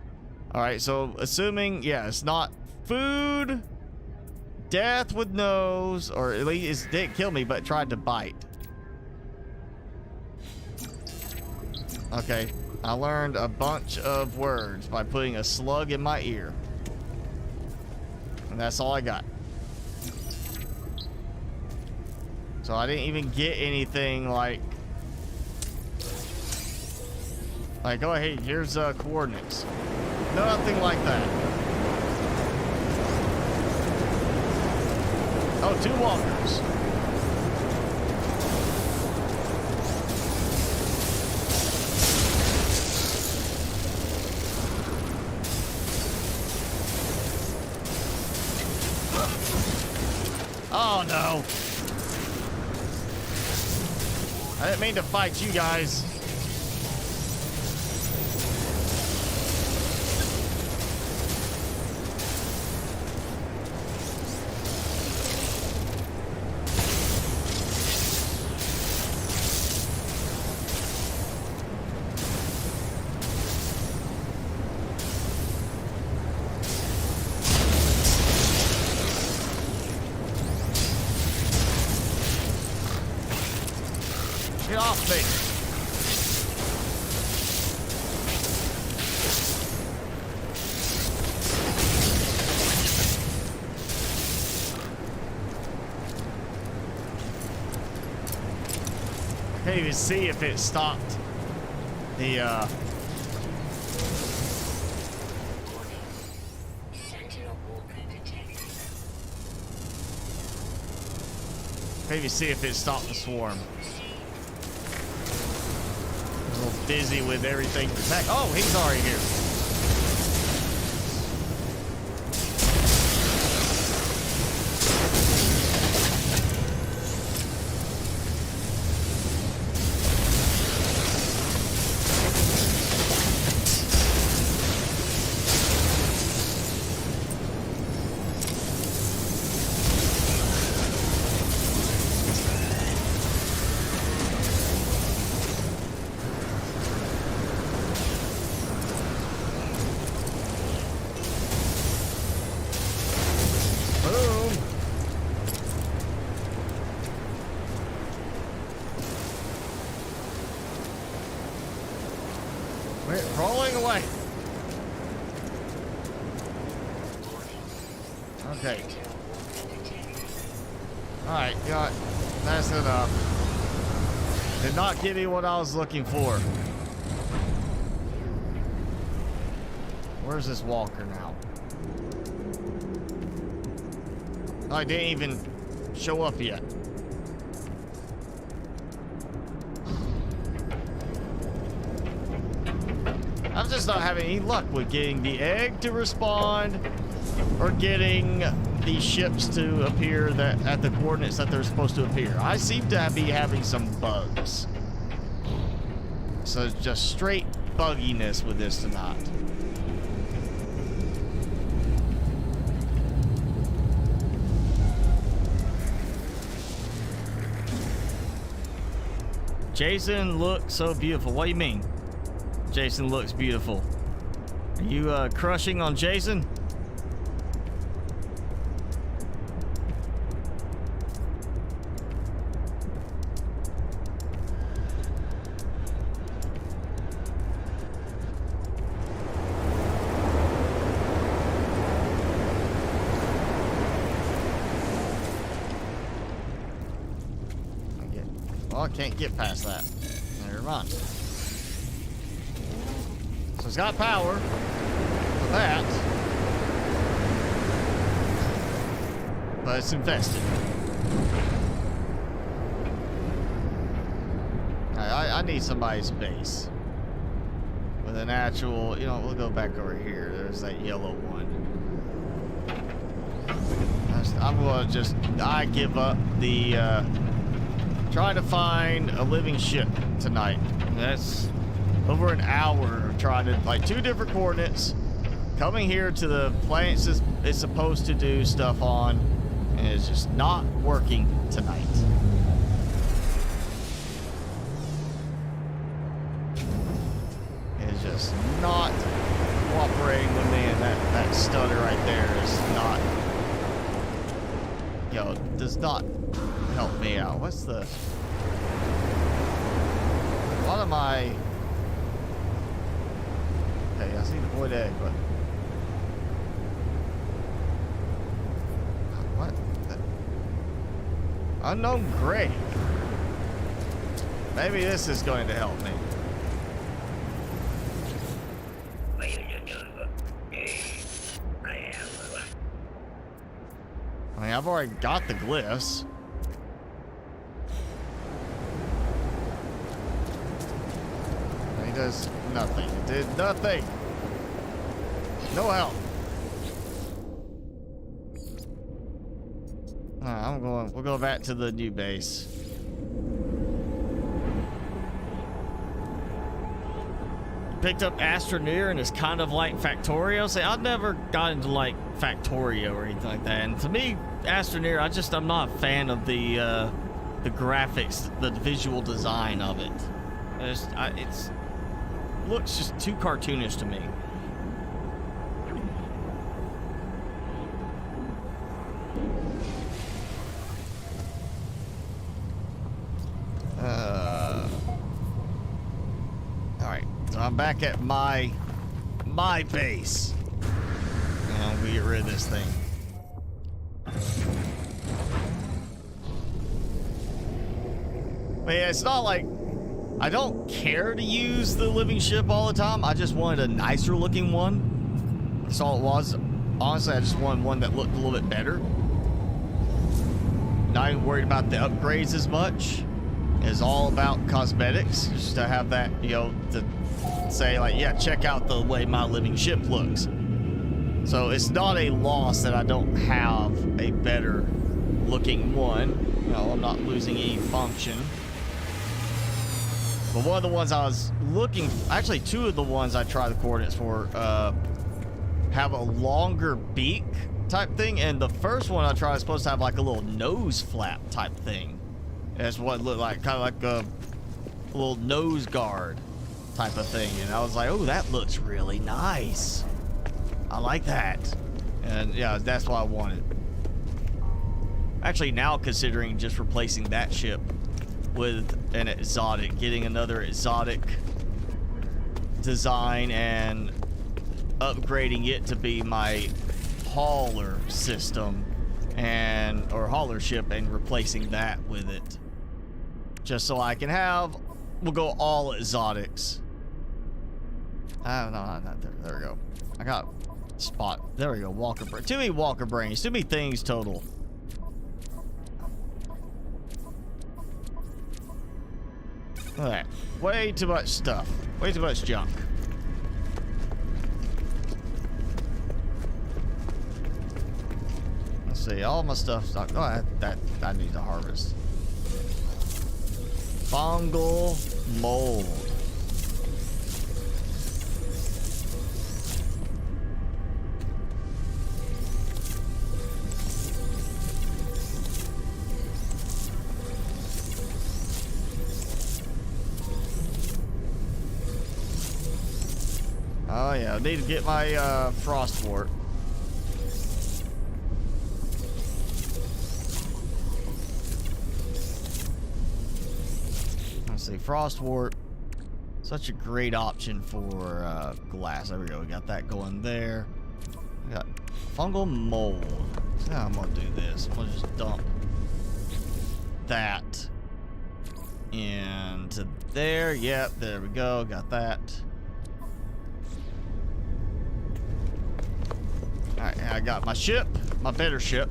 Alright, so assuming, yeah, it's not food. Death with nose. Or at least it didn't kill me, but tried to bite. Okay. I learned a bunch of words by putting a slug in my ear. And that's all I got. So I didn't even get anything like Like, go ahead, here's coordinates. Nothing like that. Oh, 2 walkers. Oh no. I didn't mean to fight you guys. Get off me. I can't even see if it stopped the Sentinel walker detected. can't even see if it stopped the swarm. A little busy with everything. Oh, he's already here. We're rolling away. Okay. Alright, got that's enough. Did not give me what I was looking for. Where's this walker now? Oh, I didn't even show up yet. I'm just not having any luck with getting the egg to respond or getting the ships to appear that at the coordinates that they're supposed to appear. I seem to be having some bugs. So it's just straight bugginess with this tonight. Jason looks so beautiful. What do you mean? Jason looks beautiful. Are you crushing on Jason? Well, I can't get past that. Never mind. So it's got power for that, but it's infested. I need somebody's base with an actual, you know, we'll go back over here. There's that yellow one. I'm gonna just, I give up the, trying to find a living ship tonight. That's over an hour of trying to, like, 2 different coordinates, coming here to the planets it's supposed to do stuff on, and it's just not working tonight. It's just not cooperating with me, and that stutter right there is not, you know, does not help me out. What's the, what am I? Okay, I see the void egg, but what? Unknown grave. Maybe this is going to help me. I mean, I've already got the glyphs. He does nothing. It did nothing. No help. We'll go back to the new base. Picked up Astroneer and it's kind of like Factorio. Say, I've never got into like Factorio or anything like that. And to me, Astroneer, I'm not a fan of the graphics, the visual design of it. It's looks just too cartoonish to me. Alright, so I'm back at my base. And we get rid of this thing. But yeah, it's not like I don't care to use the living ship all the time. I just wanted a nicer looking one. That's all it was. Honestly, I just wanted one that looked a little bit better. Not even worried about the upgrades as much. It's all about cosmetics. Just to have that, you know, to say like, yeah, check out the way my living ship looks. So it's not a loss that I don't have a better looking one. You know, I'm not losing any function. But one of the ones I was looking, actually two of the ones I tried the coordinates for have a longer beak type thing, and the first one I tried is supposed to have like a little nose flap type thing. That's what it looked like, kind of like a little nose guard type of thing. And I was like, oh, that looks really nice. I like that. And yeah, that's what I wanted. Actually, now considering just replacing that ship with an exotic, getting another exotic design and upgrading it to be my hauler system or hauler ship, and replacing that with it, just so I can have, we'll go all exotics. Oh no, not there. There we go. I got spot. There we go. Walker brain. Too many walker brains. Too many things total. Look at that. Way too much stuff. Way too much junk. Let's see. All my stuff's not. Oh, that I need to harvest. Fungal mold. Oh yeah, I need to get my frost wart. Let's see, frost wart, such a great option for glass. There we go. We got that going there. We got fungal mold. So now I'm gonna do this. I'm gonna just dump that into there. Yep, there we go. Got that. Alright, I got my ship, my better ship,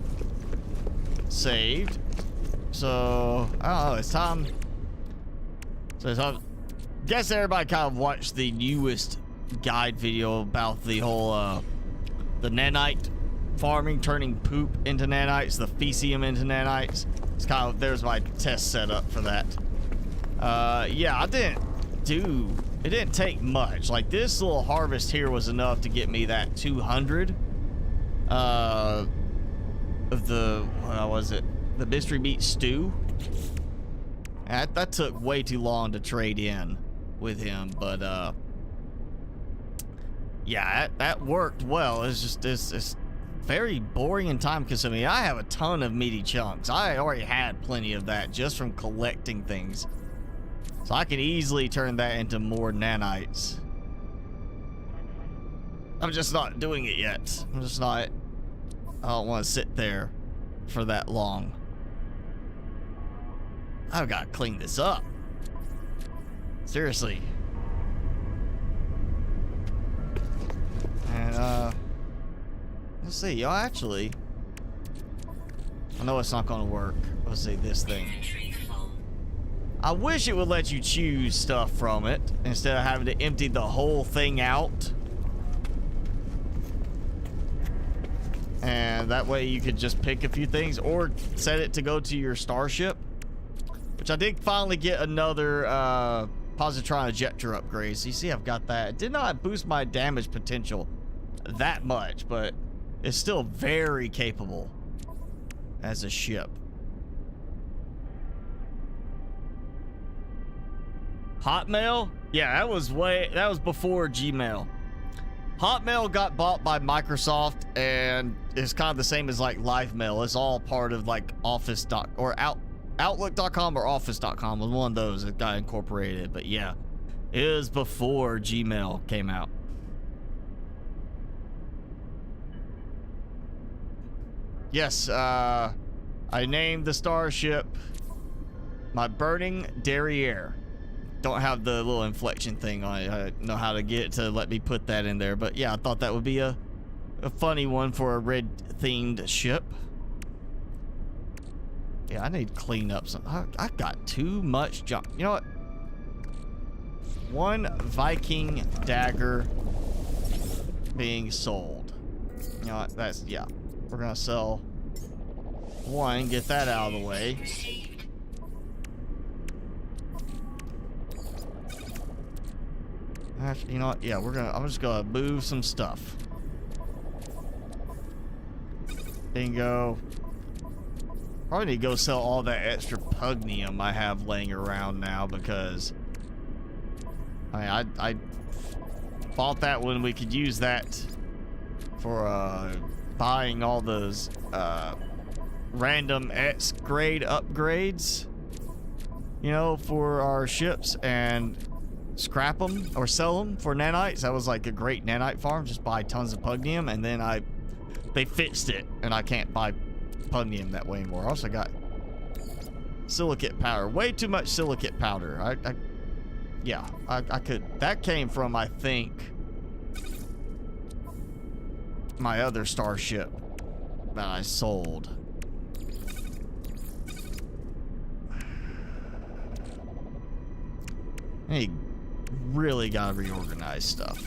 saved. So, I don't know, it's time. So, I guess everybody kind of watched the newest guide video about the whole, the nanite farming, turning poop into nanites, the fecium into nanites. It's kind of, there's my test setup for that. Yeah, it didn't take much. Like, this little harvest here was enough to get me that 200. Of the, what was it? The mystery meat stew. That took way too long to trade in with him, but yeah, that worked well. It's just it's very boring and time consuming. I have a ton of meaty chunks. I already had plenty of that just from collecting things, so I can easily turn that into more nanites. I'm just not doing it yet. I'm just not. I don't want to sit there for that long. I've got to clean this up. Seriously. And let's see, y'all, actually, know it's not gonna work. Let's see this thing. Inventory full. I wish it would let you choose stuff from it instead of having to empty the whole thing out. And that way you could just pick a few things or set it to go to your starship. Which I did finally get another positron ejector upgrade. So you see I've got that. It did not boost my damage potential that much, but it's still very capable as a ship. Hotmail? Yeah, that was before Gmail. Hotmail got bought by Microsoft and it's kind of the same as like LiveMail. It's all part of like Office or Outlook.com or Office.com was one of those that got incorporated. But yeah, it was before Gmail came out. Yes, I named the starship my Burning Derriere. Don't have the little inflection thing on it. I don't know how to get it to let me put that in there. But yeah, I thought that would be a funny one for a red themed ship. Yeah, I need to clean up some. I got too much junk. You know what? One Viking dagger being sold. You know what? That's, yeah. We're gonna sell one, get that out of the way. Actually, you know what? Yeah, I'm just gonna move some stuff. Bingo. Probably need to go sell all that extra pugnium I have laying around now because I bought that when we could use that for buying all those random X grade upgrades, you know, for our ships and scrap them or sell them for nanites. That was like a great nanite farm. Just buy tons of pugnium, and then they fixed it, and I can't buy pugnium that way anymore. I also got silicate powder. Way too much silicate powder. I could. That came from, I think, my other starship that I sold. Hey, really gotta reorganize stuff.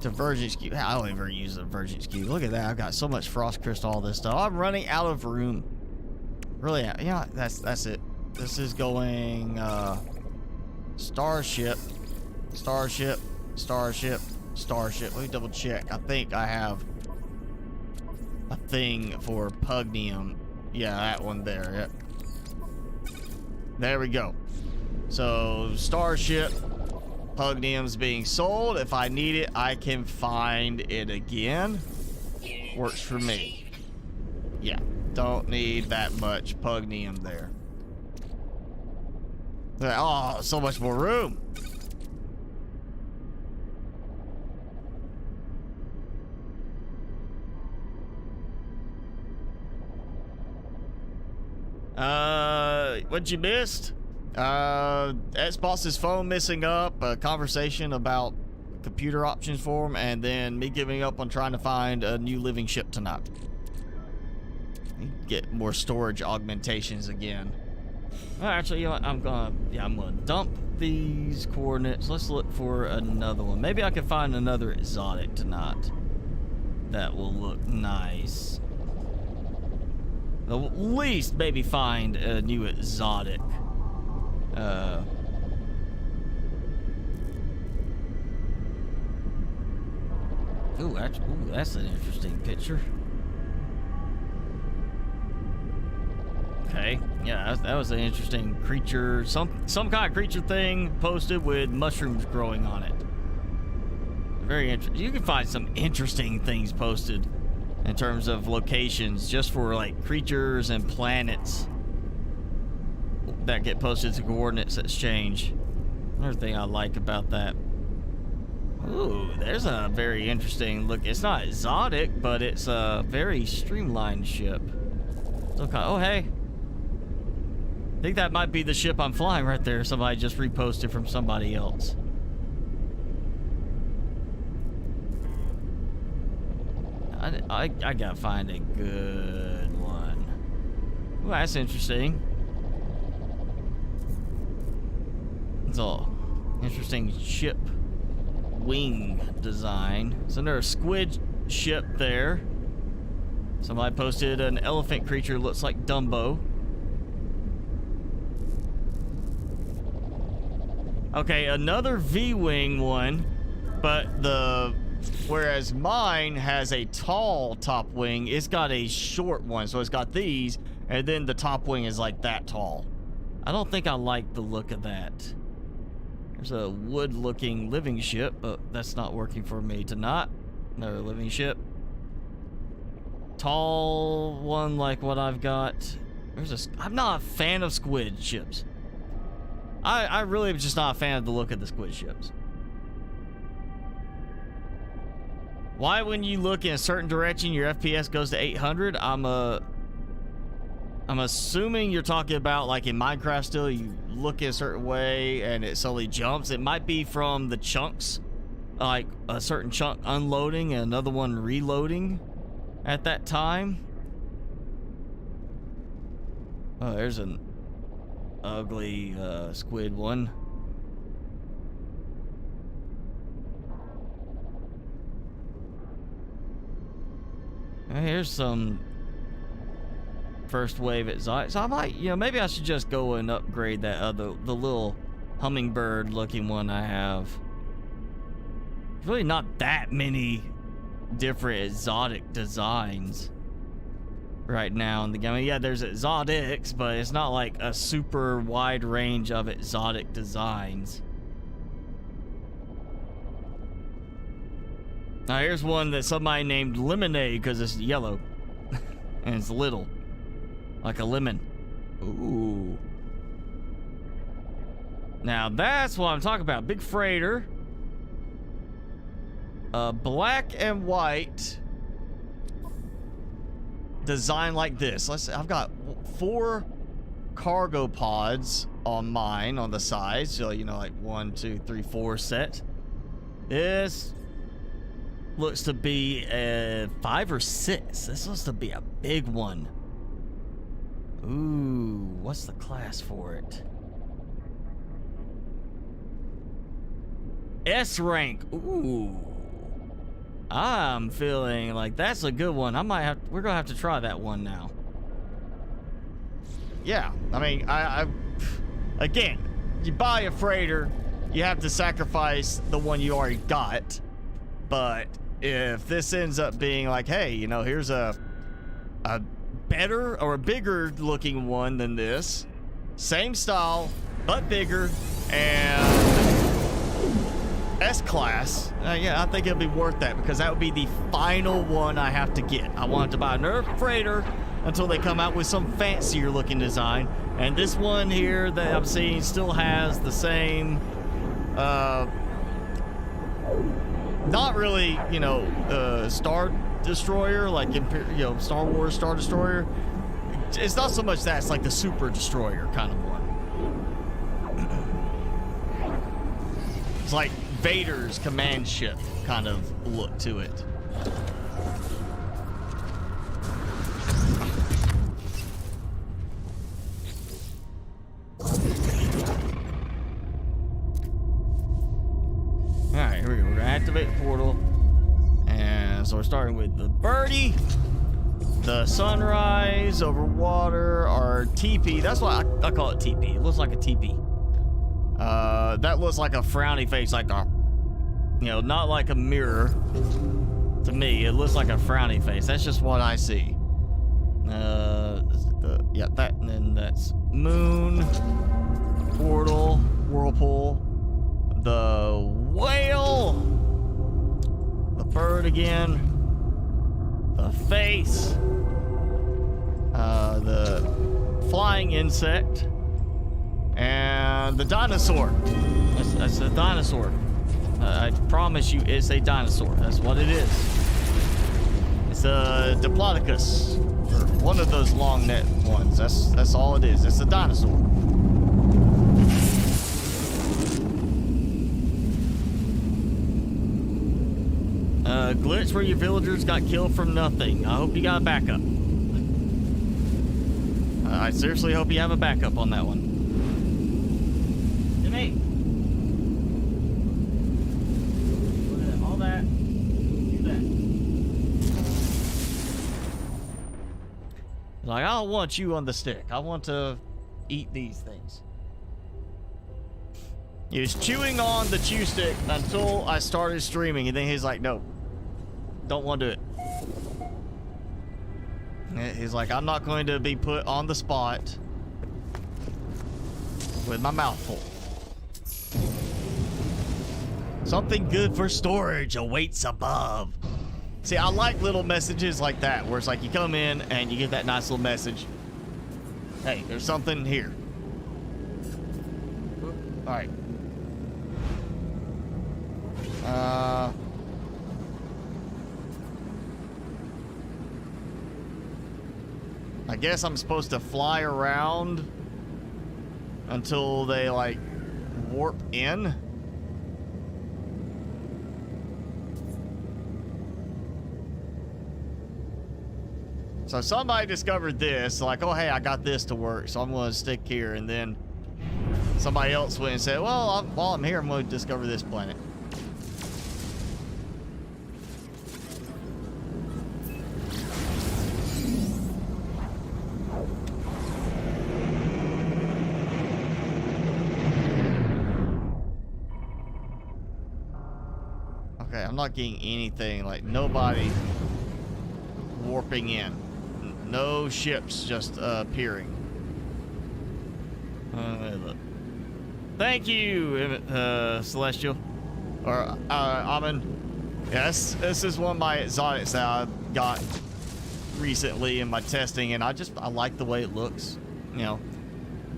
Divergence cube. I don't ever use a divergence cube. Look at that. I've got so much frost crystal, all this stuff. I'm running out of room. Really, yeah, that's it. This is going starship, starship, starship, starship. Let me double check. I think I have a thing for pugnium. Yeah, that one there. Yep. There we go. So starship pugnium's being sold. If I need it, I can find it again. Works for me. Yeah, don't need that much pugnium there. Oh, so much more room. What you missed? Xbox's phone messing up, a conversation about computer options for him, and then me giving up on trying to find a new living ship tonight. Get more storage augmentations again. Actually, you know what? I'm gonna dump these coordinates. Let's look for another one. Maybe I can find another exotic tonight. That will look nice. At least maybe find a new exotic. Ooh, that's an interesting picture. Okay, yeah, that was an interesting creature. Some kind of creature thing posted with mushrooms growing on it. Very interesting. You can find some interesting things posted in terms of locations just for like creatures and planets that get posted to coordinates exchange. Another thing I like about that. Ooh, there's a very interesting look. It's not exotic, but it's a very streamlined ship. Okay. Oh, hey. I think that might be the ship I'm flying right there. Somebody just reposted from somebody else. I gotta find a good one. Ooh, that's interesting. It's all interesting ship wing design. So there's a squid ship there. Somebody posted an elephant creature looks like Dumbo. Okay, another V-wing one, but whereas mine has a tall top wing, it's got a short one. So it's got these, and then the top wing is like that tall. I don't think I like the look of that. There's a wood-looking living ship, but that's not working for me tonight. Another living ship. Tall one like what I've got. I'm not a fan of squid ships. I really am just not a fan of the look of the squid ships. Why when you look in a certain direction your FPS goes to 800? I'm assuming you're talking about like in Minecraft still, you look in a certain way and it suddenly jumps. It might be from the chunks, like a certain chunk unloading and another one reloading at that time. Oh, there's an ugly squid one. Here's some first wave exotic. So I might, maybe I should just go and upgrade that the little hummingbird looking one I have. There's really not that many different exotic designs right now in the game. I mean, yeah, there's exotics, but it's not like a super wide range of exotic designs. Now here's one that somebody named Lemonade because it's yellow and it's little, like a lemon. Ooh. Now that's what I'm talking about. Big freighter. Black and white. Design like this. I've got 4 cargo pods on mine on the sides. So, like 1, 2, 3, 4 set. This looks to be 5 or 6. This looks to be a big one. Ooh, what's the class for it? S rank. Ooh. I'm feeling like that's a good one. We're gonna have to try that one now. Yeah, I mean, again, you buy a freighter, you have to sacrifice the one you already got. But if this ends up being like, hey, here's a better or a bigger looking one than this, same style but bigger and S-class, yeah, I think it'll be worth that because that would be the final one I have to get. I wanted to buy another freighter until they come out with some fancier looking design, and this one here that I'm seeing still has the same not really, Star Destroyer, like Star Wars Star Destroyer. It's not so much that, it's like the Super Destroyer kind of one. It's like Vader's command ship kind of look to it. Alright, here we go. We're gonna activate the portal. And so we're starting with the birdie, the sunrise over water, our teepee. That's why I call it teepee. It looks like a teepee. That looks like a frowny face, like a, not like a mirror. To me, it looks like a frowny face. That's just what I see. Yeah, that, and then that's moon, portal, whirlpool, the whale, the bird again, the face, the flying insect, and the dinosaur. That's a dinosaur. I promise you, it's a dinosaur. That's what it is. It's a Diplodocus, or one of those long neck ones. That's all it is. It's a dinosaur. Glitch where your villagers got killed from nothing. I hope you got a backup. I seriously hope you have a backup on that one. Jimmy! Look at all that. Do that. Like, I don't want you on the stick. I want to eat these things. He was chewing on the chew stick until I started streaming, and then he's like, no, don't want to do it. He's like, I'm not going to be put on the spot with my mouth full. Something good for storage awaits above. See, I like little messages like that, where it's like you come in and you get that nice little message. Hey, there's something here. All right. I guess I'm supposed to fly around until they like warp in. So somebody discovered this, like, oh hey, I got this to work, so I'm going to stick here. And then somebody else went and said, well, while I'm here, I'm going to discover this planet. Okay, I'm not getting anything, like nobody warping in. No ships just appearing. Look. Thank you, Celestial. Or, Amin. Yes, this is one of my exotics that I got recently in my testing, and I like the way it looks. You know,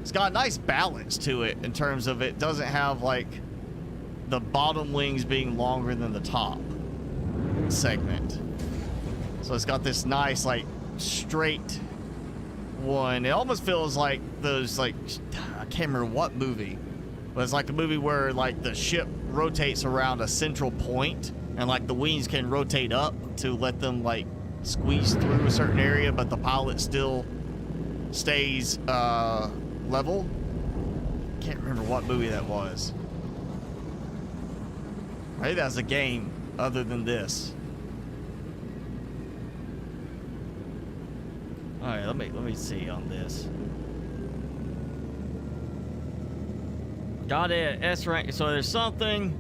it's got a nice balance to it in terms of it doesn't have, like, the bottom wings being longer than the top segment. So it's got this nice, like, straight one. It almost feels like those, like, I can't remember what movie, but it's like a movie where, like, the ship rotates around a central point and, like, the wings can rotate up to let them, like, squeeze through a certain area, but the pilot still stays level. Can't remember what movie that was. Maybe that's a game other than this. All right, let me see on this. Got it, S rank. So there's something.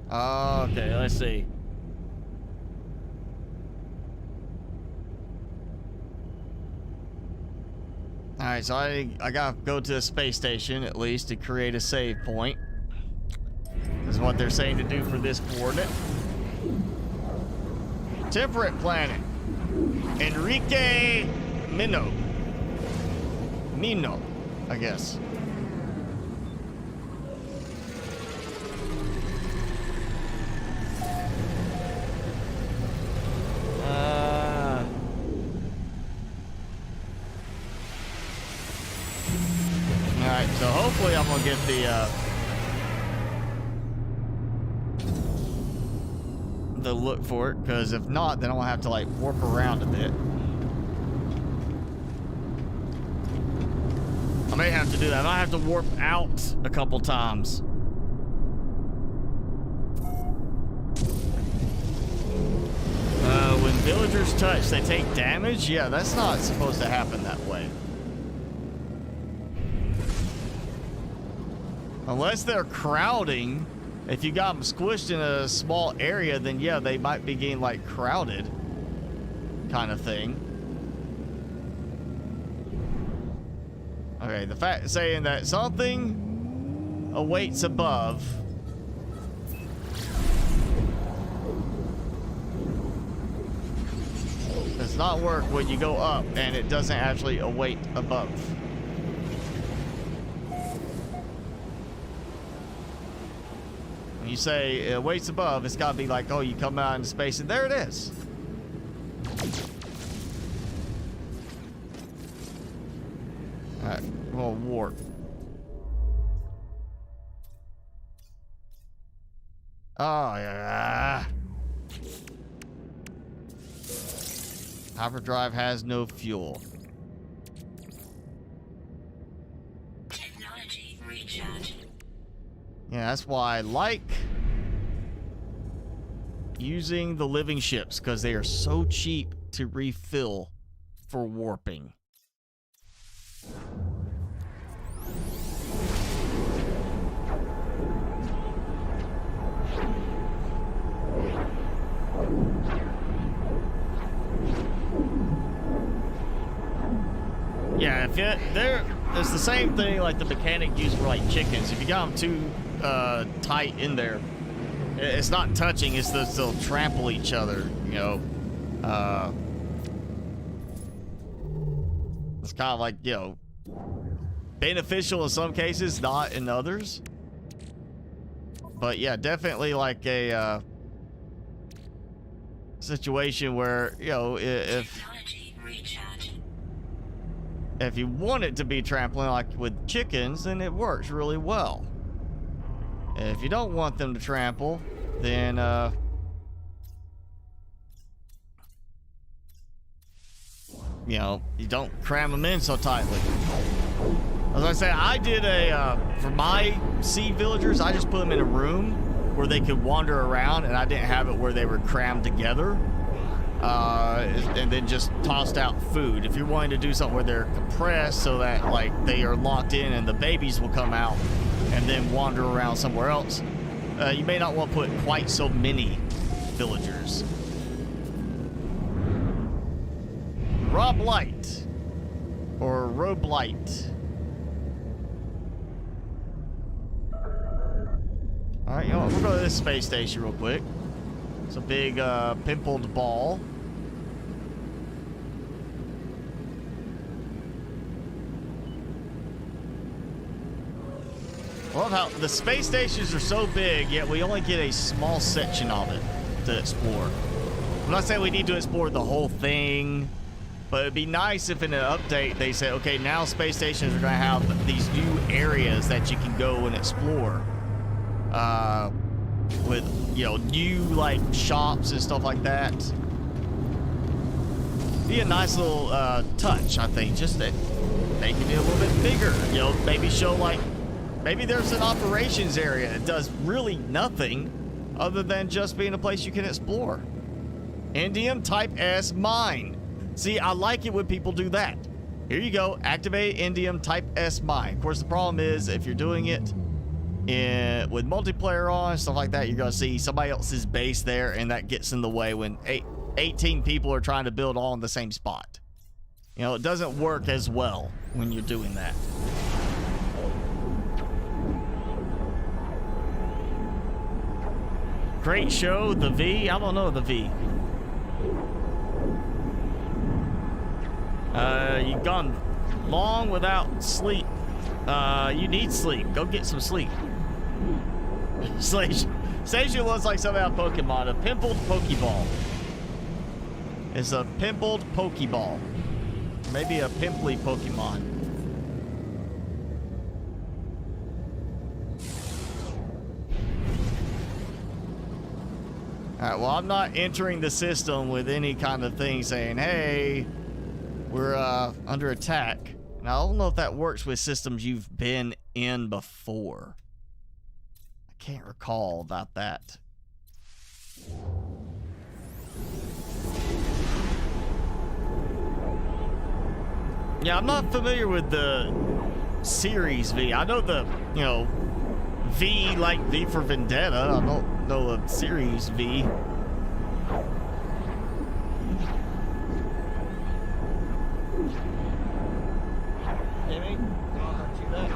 Okay, let's see. Alright, so I gotta go to a space station at least to create a save point. This is what they're saying to do for this coordinate. Temperate planet. Enrique Mino, I guess. Alright, so hopefully I'm gonna get the look for it, because if not, then I'm gonna have to like warp around a bit. I may have to do that. I might have to warp out a couple times. When villagers touch, they take damage? Yeah, that's not supposed to happen that way. Unless they're crowding. If you got them squished in a small area, then yeah, they might be getting like crowded kind of thing. Okay, the fact saying that something awaits above. Does not work when you go up and it doesn't actually await above. When you say it waits above, it's got to be like, oh, you come out into space and there it is. Well, warp. Oh, yeah. Hyperdrive has no fuel. Technology recharge. Yeah, that's why I like using the living ships, because they are so cheap to refill for warping. Yeah, if it's the same thing like the mechanic used for like chickens. If you got them too tight in there, it's not touching, it's that they'll trample each other, you know. It's kind of like, you know, beneficial in some cases, not in others. But yeah, definitely like a situation where, you know, if you want it to be trampling like with chickens, then it works really well. If you don't want them to trample, then you know, you don't cram them in so tightly. As I say, I did for my seed villagers, I just put them in a room where they could wander around, and I didn't have it where they were crammed together. And then just tossed out food. If you're wanting to do something where they're compressed so that like they are locked in and the babies will come out and then wander around somewhere else, you may not want to put quite so many villagers. Rob Light or Robe Light. All right, you know what? We'll go to this space station real quick. It's a big pimpled ball. I love how the space stations are so big, yet we only get a small section of it to explore. I'm not saying we need to explore the whole thing, but it'd be nice if in an update they say, okay, now space stations are going to have these new areas that you can go and explore. With, you know, new like shops and stuff like that. Be a nice little touch, I think, just that making it a little bit bigger. You know, maybe show like, maybe there's an operations area that does really nothing other than just being a place you can explore. Indium Type S mine. See, I like it when people do that. Here you go, activate Indium Type S mine. Of course, the problem is if you're doing it with multiplayer on and stuff like that, you're gonna see somebody else's base there, and that gets in the way when 18 people are trying to build all in the same spot. You know, it doesn't work as well when you're doing that. Great show, the V. I don't know the V. You've gone long without sleep. You need sleep. Go get some sleep. Station looks like something out of Pokemon. A pimpled Pokeball. It's a pimpled Pokeball. Maybe a pimply Pokemon. Alright, well, I'm not entering the system with any kind of thing saying, hey, we're under attack. Now, I don't know if that works with systems you've been in before. I can't recall about that. Yeah, I'm not familiar with the Series V. I know the, you know, V like V for Vendetta. I don't know a Series V. Jimmy, aren't you back?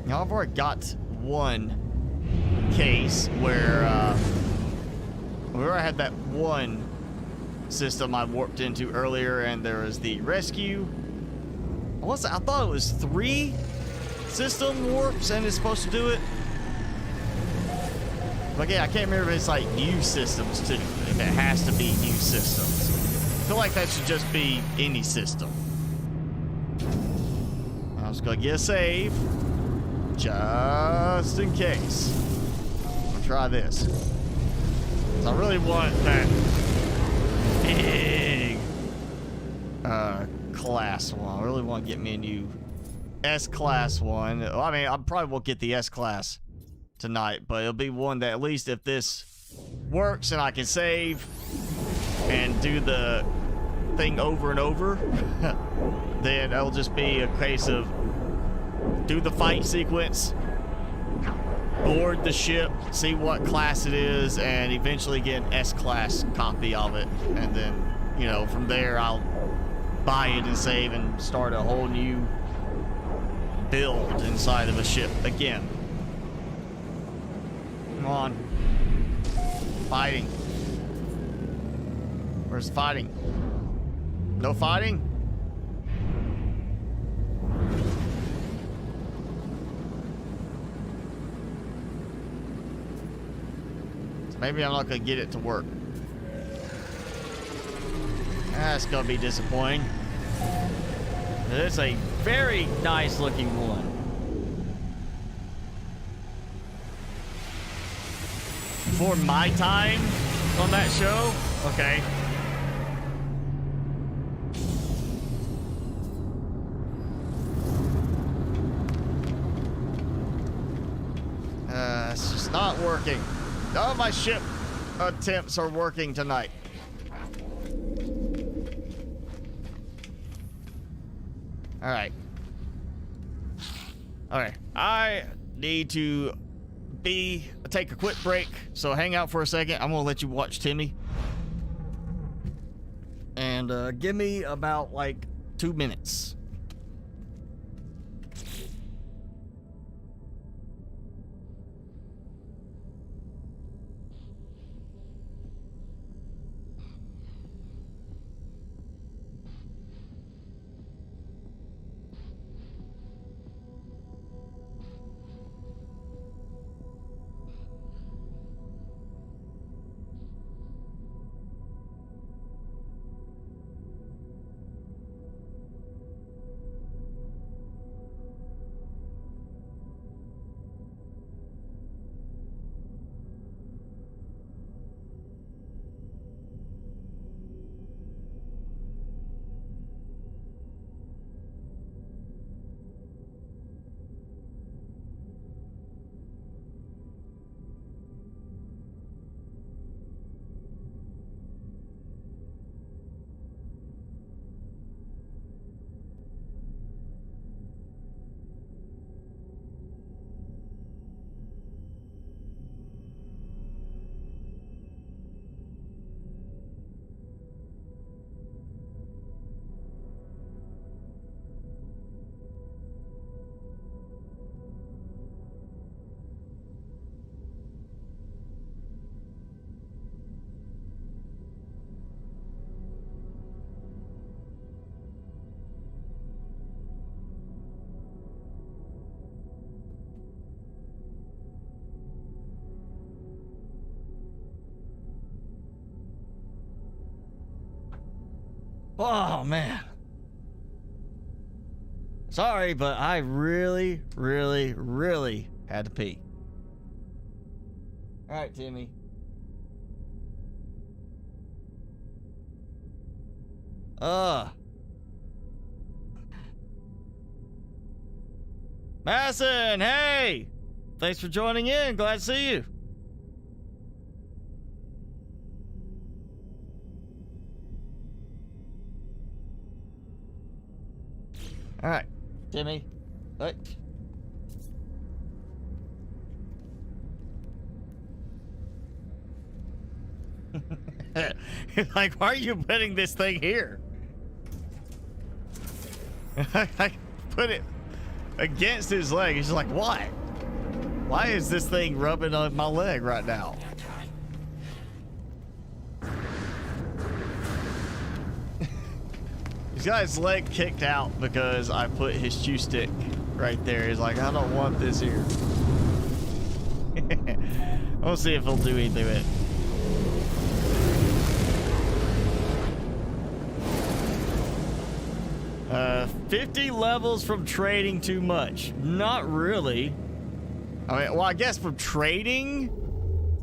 Now, I've already got one case where I had that one system I warped into earlier, and there was the rescue. I thought it was 3 system warps and it's supposed to do it. But yeah, I can't remember if it's like new systems too. If it has to be new systems. I feel like that should just be any system. I'm just gonna get a save. Just in case. I'm gonna try this. I really want that big class one. I really want to get me a new S-class one. I mean, I probably won't get the S-class tonight, but it'll be one that at least if this works and I can save and do the thing over and over, then it'll just be a case of do the fight sequence, board the ship, see what class it is, and eventually get an S-class copy of it. And then, you know, from there I'll buy it and save and start a whole new build inside of a ship again. Come on. Fighting. Where's the fighting? No fighting? Maybe I'm not gonna get it to work. That's gonna be disappointing. It's a very nice looking one. For my time on that show? Okay. It's just not working. None of my ship attempts are working tonight. All right. I need to take a quick break, so hang out for a second. I'm gonna let you watch Timmy, and give me about like 2 minutes. Oh, man. Sorry, but I really, really, really had to pee. All right, Timmy. Madison, hey! Thanks for joining in. Glad to see you. All right, Timmy. Hey. Like, why are you putting this thing here? I put it against his leg. He's like, why? Why is this thing rubbing on my leg right now? He's got his leg kicked out because I put his chew stick right there. He's like, I don't want this here. We'll see if he'll do anything with it. 50 levels from trading too much. Not really. I mean, well, I guess from trading,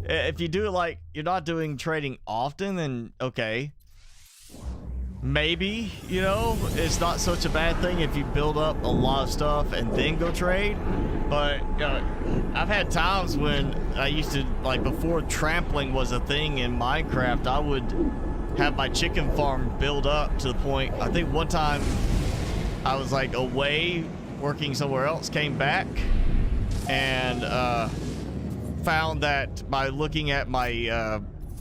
if you do it like you're not doing trading often, then okay. Maybe, you know, it's not such a bad thing if you build up a lot of stuff and then go trade. But I've had times when I used to, like before trampling was a thing in Minecraft, I would have my chicken farm build up to the point, I think one time I was like away working somewhere else, came back and found that by looking at my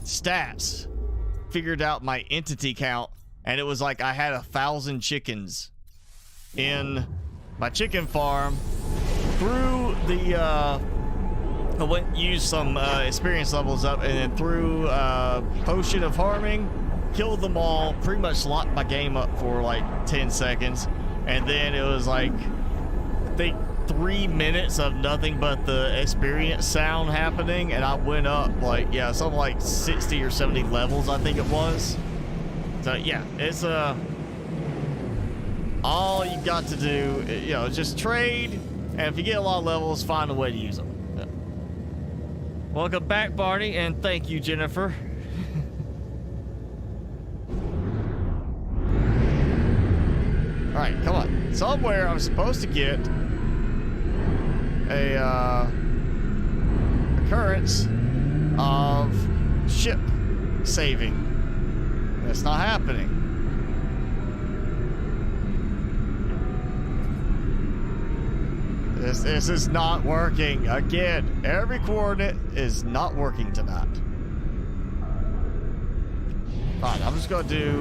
stats, figured out my entity count, and it was like I had 1,000 chickens in my chicken farm. Through the I went use some experience levels up, and then through potion of harming, killed them all, pretty much locked my game up for like 10 seconds, and then it was like I think 3 minutes of nothing but the experience sound happening, and I went up like, yeah, something like 60 or 70 levels, I think it was. So yeah, it's all you got to do, you know, just trade, and if you get a lot of levels, find a way to use them. Yeah. Welcome back, Barney, and thank you, Jennifer. All right, come on. Somewhere I'm supposed to get a occurrence of ship saving. That's not happening. This is not working. Again, every coordinate is not working tonight. Alright, I'm just gonna do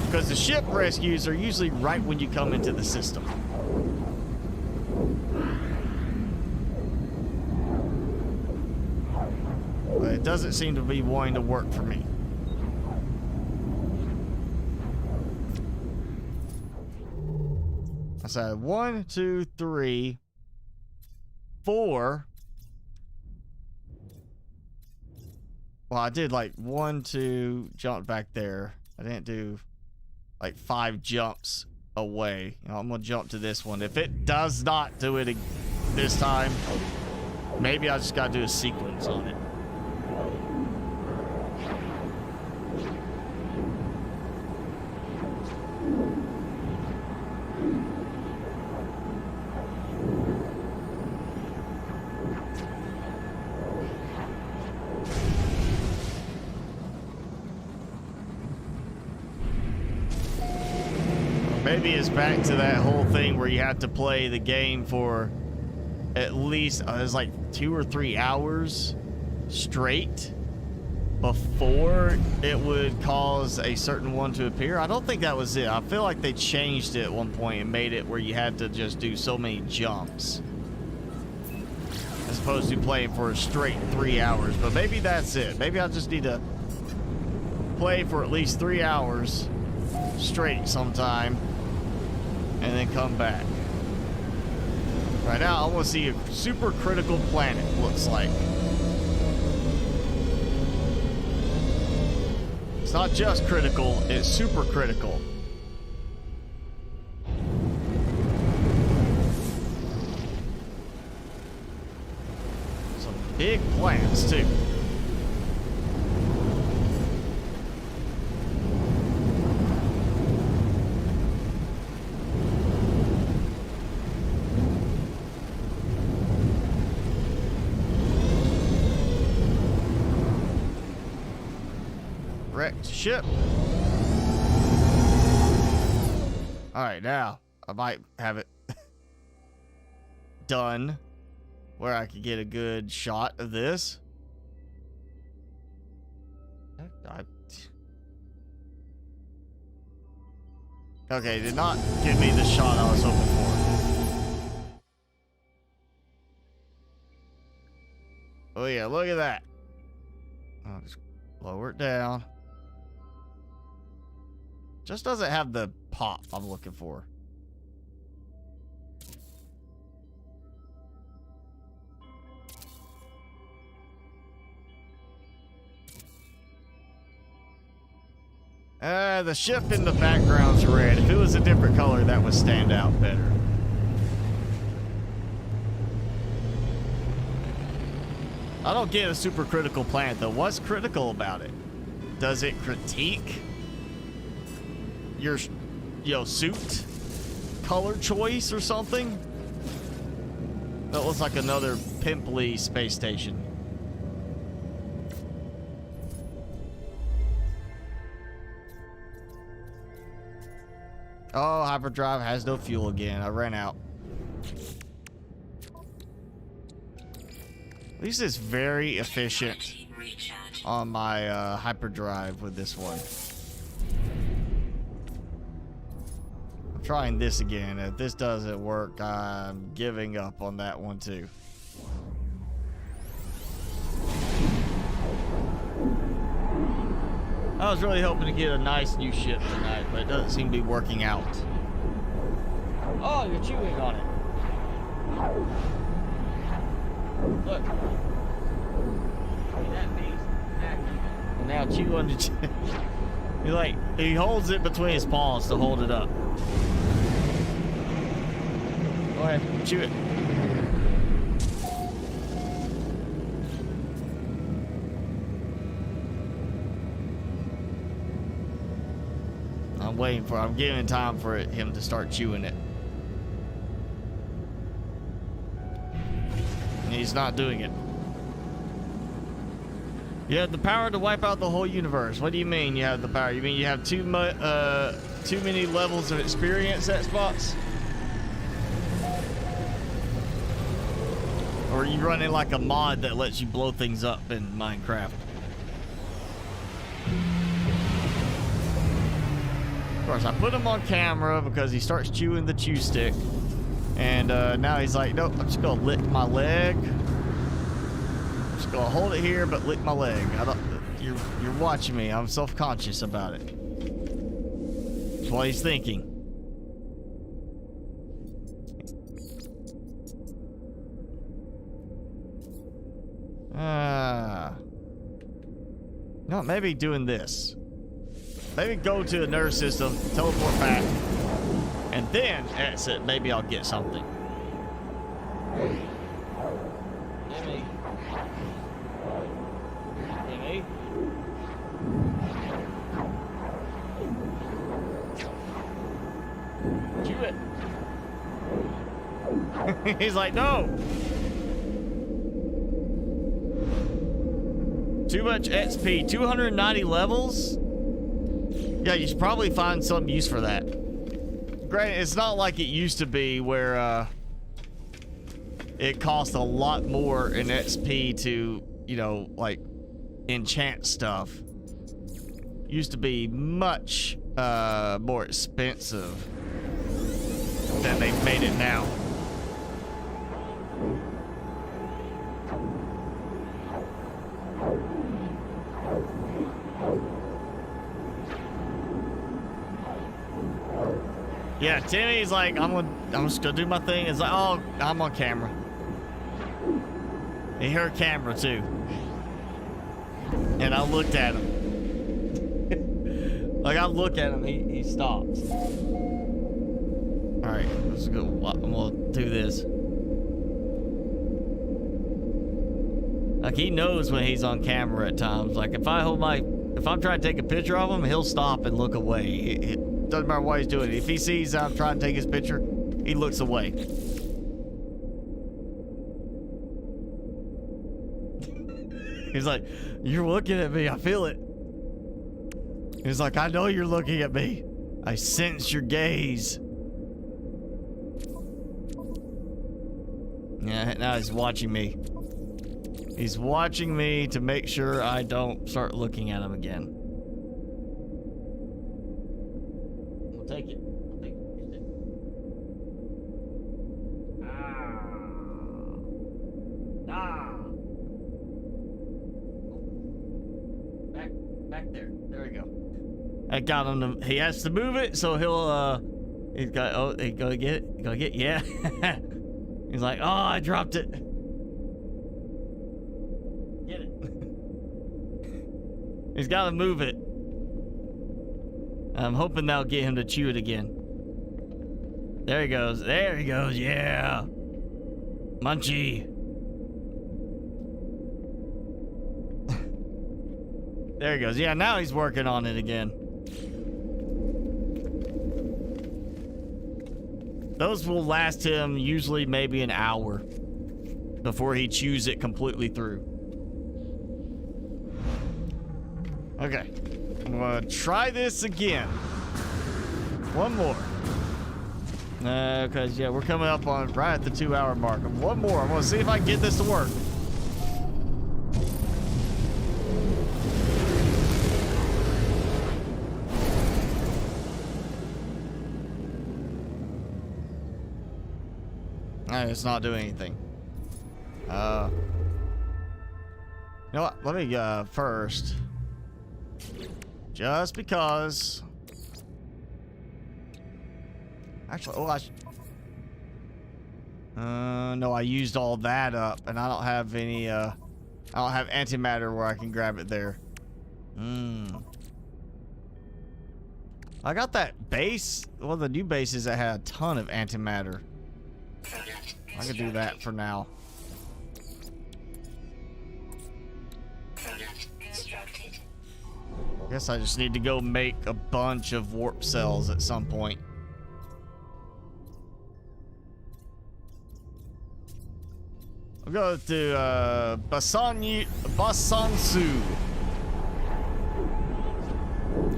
because the ship rescues are usually right when you come into the system. But it doesn't seem to be wanting to work for me. I said 1, 2, 3, 4. Well, I did like 1, 2, jump back there. I didn't do like 5 jumps away. You know, I'm gonna jump to this one. If it does not do it this time, maybe I just gotta do a sequence on it. Maybe it's back to that whole thing where you have to play the game for at least it's like 2 or 3 hours straight before it would cause a certain one to appear. I don't think that was it. I feel like they changed it at one point and made it where you had to just do so many jumps as opposed to playing for a straight 3 hours. But maybe that's it. Maybe I just need to play for at least 3 hours straight sometime and then come back. Right now, I want to see a super critical planet looks like. It's not just critical, it's super critical. Some big planets, too. Wrecked ship. All right, now I might have it done where I could get a good shot of this. Okay, did not give me the shot I was hoping for. Oh yeah, look at that. I'll just lower it down. Just doesn't have the pop I'm looking for. The ship in the background's red. If it was a different color, that would stand out better. I don't get a super critical planet though. What's critical about it? Does it critique your, suit color choice or something? That looks like another pimply space station. Oh, hyperdrive has no fuel again. I ran out. At least it's very efficient on my hyperdrive with this one. I'm trying this again. If this doesn't work, I'm giving up on that one too. I was really hoping to get a nice new ship tonight, but it doesn't seem to be working out. Oh, you're chewing on it. Look. That beast. And now chew on the he holds it between his paws to hold it up. Go ahead, chew it. I'm giving time for him to start chewing it. And he's not doing it. You have the power to wipe out the whole universe. What do you mean you have the power? You mean you have too many levels of experience at spots? Or are you running like a mod that lets you blow things up in Minecraft? Of course, I put him on camera because he starts chewing the chew stick. And now he's like, nope, I'm just gonna lick my leg. I'm just gonna hold it here, but lick my leg. You're watching me. I'm self-conscious about it. That's what he's thinking. No, maybe doing this. Maybe go to the nerve system, teleport back, and then exit. Maybe I'll get something. Gimme. Gimme. Chew it. He's like, no. Too much XP. 290 levels? Yeah, you should probably find some use for that. Granted, it's not like it used to be where it cost a lot more in XP to, like enchant stuff. Used to be much more expensive than they've made it now. Yeah, Timmy's like, I'm just gonna do my thing. It's like, oh, I'm on camera. He heard camera too. And I looked at him. Like I look at him, he stops. Alright, let's go. I'm gonna do this. Like he knows when he's on camera at times. Like if I'm trying to take a picture of him, he'll stop and look away. It doesn't matter what he's doing. If he sees I'm trying to take his picture, he looks away. He's like, you're looking at me, I feel it. He's like, I know you're looking at me. I sense your gaze. Yeah, now he's watching me. He's watching me to make sure I don't start looking at him again. I'll take it. I'll take it. Back there. There we go. I got him to, he has to move it, so he's got, oh, he gotta get it. You gotta get, yeah. He's like, oh, I dropped it. Get it. He's gotta move it. I'm hoping that'll get him to chew it again. There he goes. There he goes. Yeah. Munchie. There he goes. Yeah, now he's working on it again. Those will last him usually maybe an hour before he chews it completely through. Okay. I'm gonna try this again. One more. Because, yeah, we're coming up on right at the 2-hour mark. One more. I'm gonna see if I can get this to work. It's not doing anything. You know what? Let me first. Just because. Actually, oh, no, I used all that up, and I don't have any. I don't have antimatter where I can grab it there. I got that base. One of the new bases that had a ton of antimatter. I can do that for now. I guess I just need to go make a bunch of warp cells at some point. I'll go to Basansu.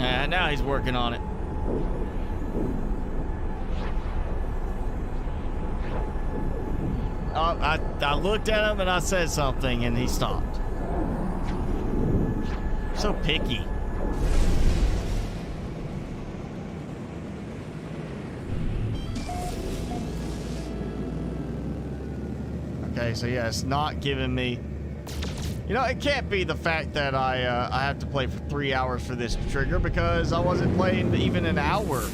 And now he's working on it. I looked at him and I said something and he stopped. So picky. Okay, so yeah, it's not giving me. You know, it can't be the fact that I have to play for 3 hours for this to trigger, because I wasn't playing even an hour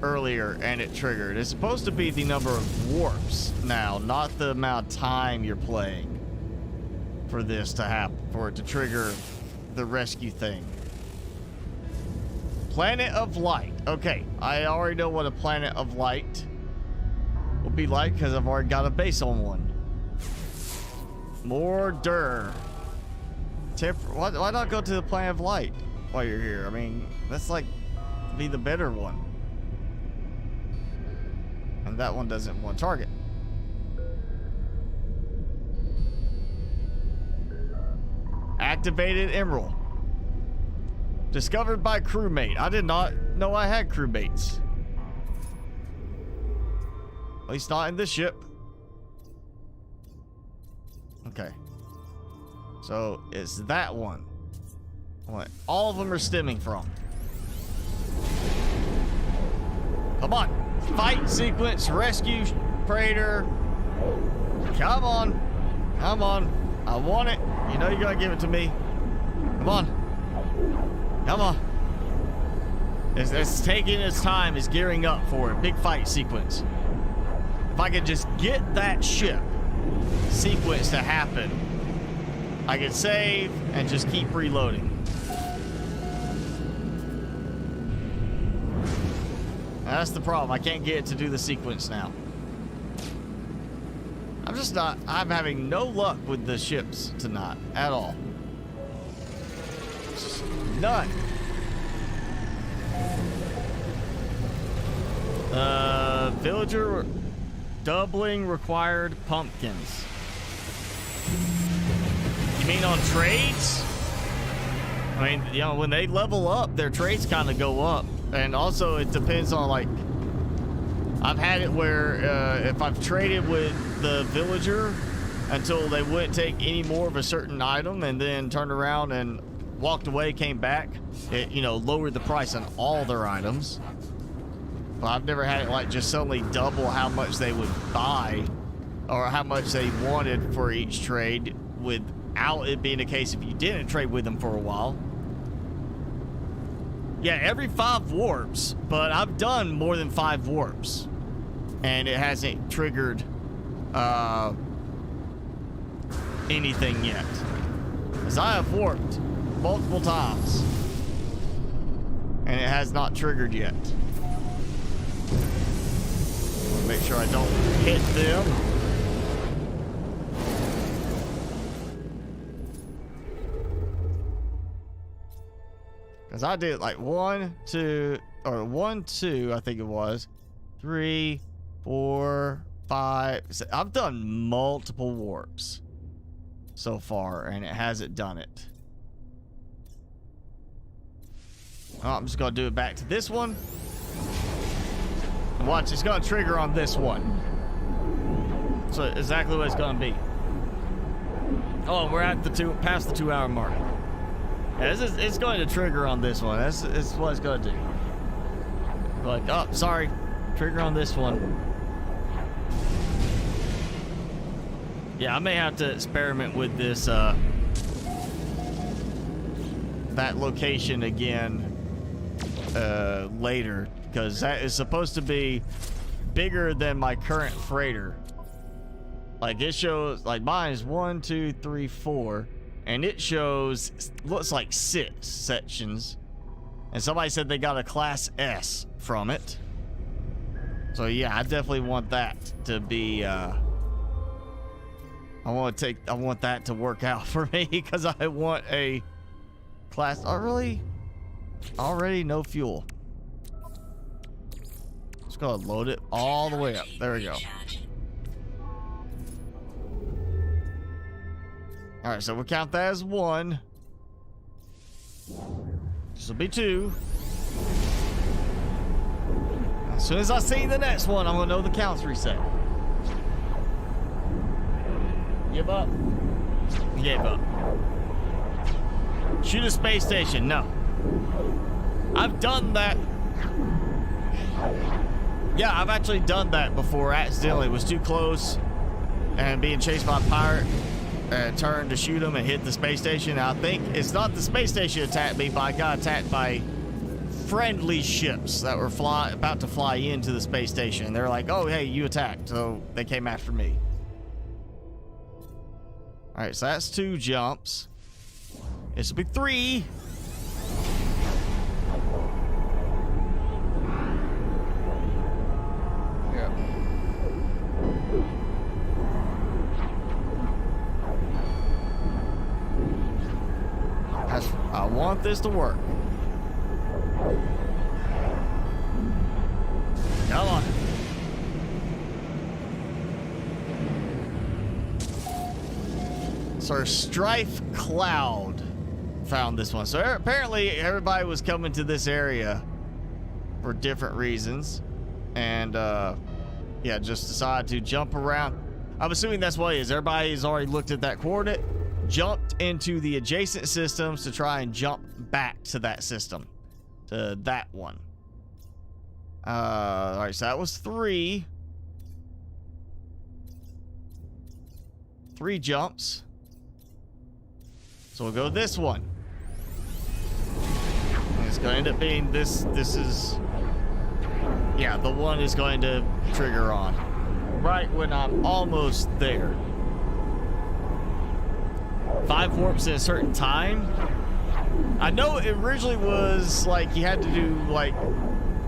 earlier and it triggered. It's supposed to be the number of warps now, not the amount of time you're playing for this to happen, for it to trigger the rescue thing. Planet of Light. Okay, I already know what a Planet of Light will be like because I've already got a base on one. More why not go to the Planet of Light while you're here? I mean, that's like be the better one. And that one doesn't want target. Activated Emerald. Discovered by crewmate. I did not know I had crewmates. At least not in this ship. Okay. So it's that one. What all of them are stemming from. Come on. Fight sequence, rescue Praetor. Come on. Come on. I want it. You know you're gonna give it to me. Come on. Come on. It's taking its time. It's gearing up for a big fight sequence. If I could just get that ship sequence to happen, I could save and just keep reloading. That's the problem. I can't get it to do the sequence now. I'm having no luck with the ships tonight at all. None. Villager doubling required pumpkins. You mean on trades? I mean, you know, when they level up, their trades kind of go up. And also it depends on, like, I've had it where if I've traded with the villager until they wouldn't take any more of a certain item and then turned around and walked away, came back, it, you know, lowered the price on all their items. But I've never had it like just suddenly double how much they would buy or how much they wanted for each trade without it being the case if you didn't trade with them for a while. Yeah, every 5 warps, but I've done more than 5 warps and it hasn't triggered anything yet. As I have warped multiple times and and it has not triggered yet. Make sure I don't hit them. Because I did like 1, 2, or 1, 2, I think it was. 3, 4, 5. I've done multiple warps so far, and it hasn't done it. Oh, I'm just going to do it back to this one. Watch, it's going to trigger on this one. So exactly what it's going to be. Oh, we're at the past the 2-hour mark. Yeah, it's going to trigger on this one. That's what it's going to do. Like, oh, sorry, trigger on this one. Yeah, I may have to experiment with this that location again later, because that is supposed to be bigger than my current freighter. Like, it shows, like, mine is 1, 2, 3, 4, and it shows, looks like 6 sections, and somebody said they got a Class S from it. So yeah, I definitely want that to be I want that to work out for me, because I want a class. Oh, really? Already no fuel. Just gonna load it all the way up. There we go. All right, so we'll count that as 1. This will be 2. As soon as I see the next one, I'm gonna know the count's reset. Give up. Gave up. Shoot a space station. No. I've done that. Yeah, I've actually done that before accidentally. It was too close and being chased by a pirate, and turned to shoot him and hit the space station. I think it's not the space station attacked me, but I got attacked by friendly ships that were about to fly into the space station. They're like, oh, hey, you attacked. So they came after me. All right, so that's 2 jumps. This will be 3. Yeah. I want this to work. Come on. So Strife Cloud found this one. So apparently everybody was coming to this area for different reasons, and yeah, just decided to jump around. I'm assuming that's what it is. Everybody's already looked at that coordinate, jumped into the adjacent systems to try and jump back to that system, to that one. All right, so that was 3 jumps. So we'll go this one. And it's going to end up being this is, yeah, the one is going to trigger on right when I'm almost there. 5 warps in a certain time. I know it originally was like you had to do, like,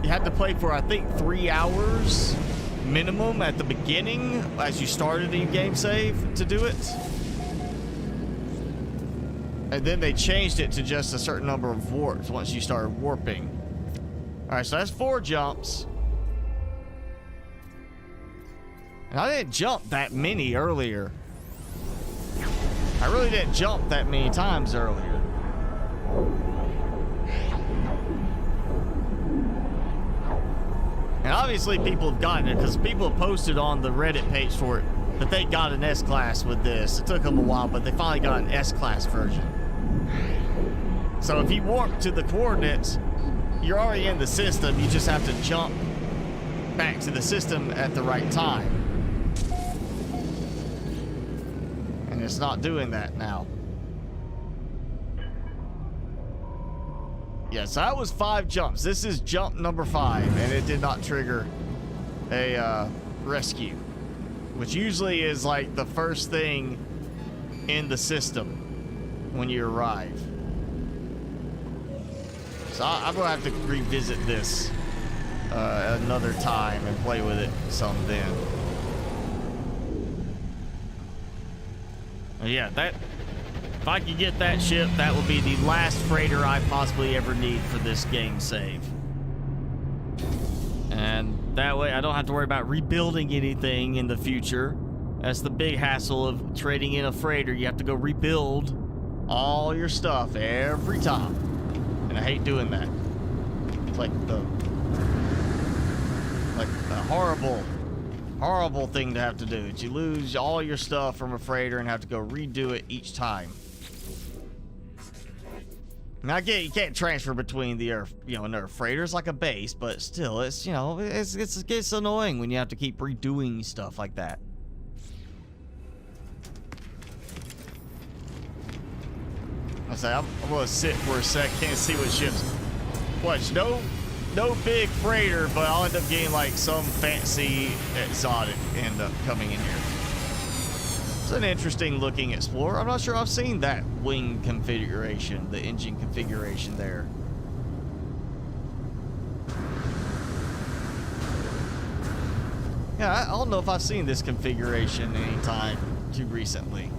you had to play for, I think, 3 hours minimum at the beginning as you started in game save to do it. And then they changed it to just a certain number of warps once you started warping. All right, so that's 4 jumps. And I didn't jump that many earlier. I really didn't jump that many times earlier. And obviously people have gotten it, because people have posted on the Reddit page for it that they got an S-Class with this. It took them a while, but they finally got an S-Class version. So if you warp to the coordinates, you're already in the system. You just have to jump back to the system at the right time. And it's not doing that now. Yeah, so that was 5 jumps. This is jump number 5, and it did not trigger a rescue, which usually is like the first thing in the system when you arrive. So I'm gonna have to revisit this another time and play with it some then. Yeah, that if I could get that ship, that would be the last freighter I possibly ever need for this game save. And that way I don't have to worry about rebuilding anything in the future. That's the big hassle of trading in a freighter. You have to go rebuild all your stuff every time. And I hate doing that. It's like the horrible thing to have to do. Is you lose all your stuff from a freighter and have to go redo it each time. Now, I get you can't transfer between the another freighters like a base, but still, it's it gets annoying when you have to keep redoing stuff like that. I say I'm gonna sit for a sec, can't see what ships. Watch, no big freighter, but I'll end up getting like some fancy exotic end up coming in here. It's an interesting looking Explorer. I'm not sure I've seen that wing configuration, the engine configuration there. Yeah, I don't know if I've seen this configuration anytime too recently.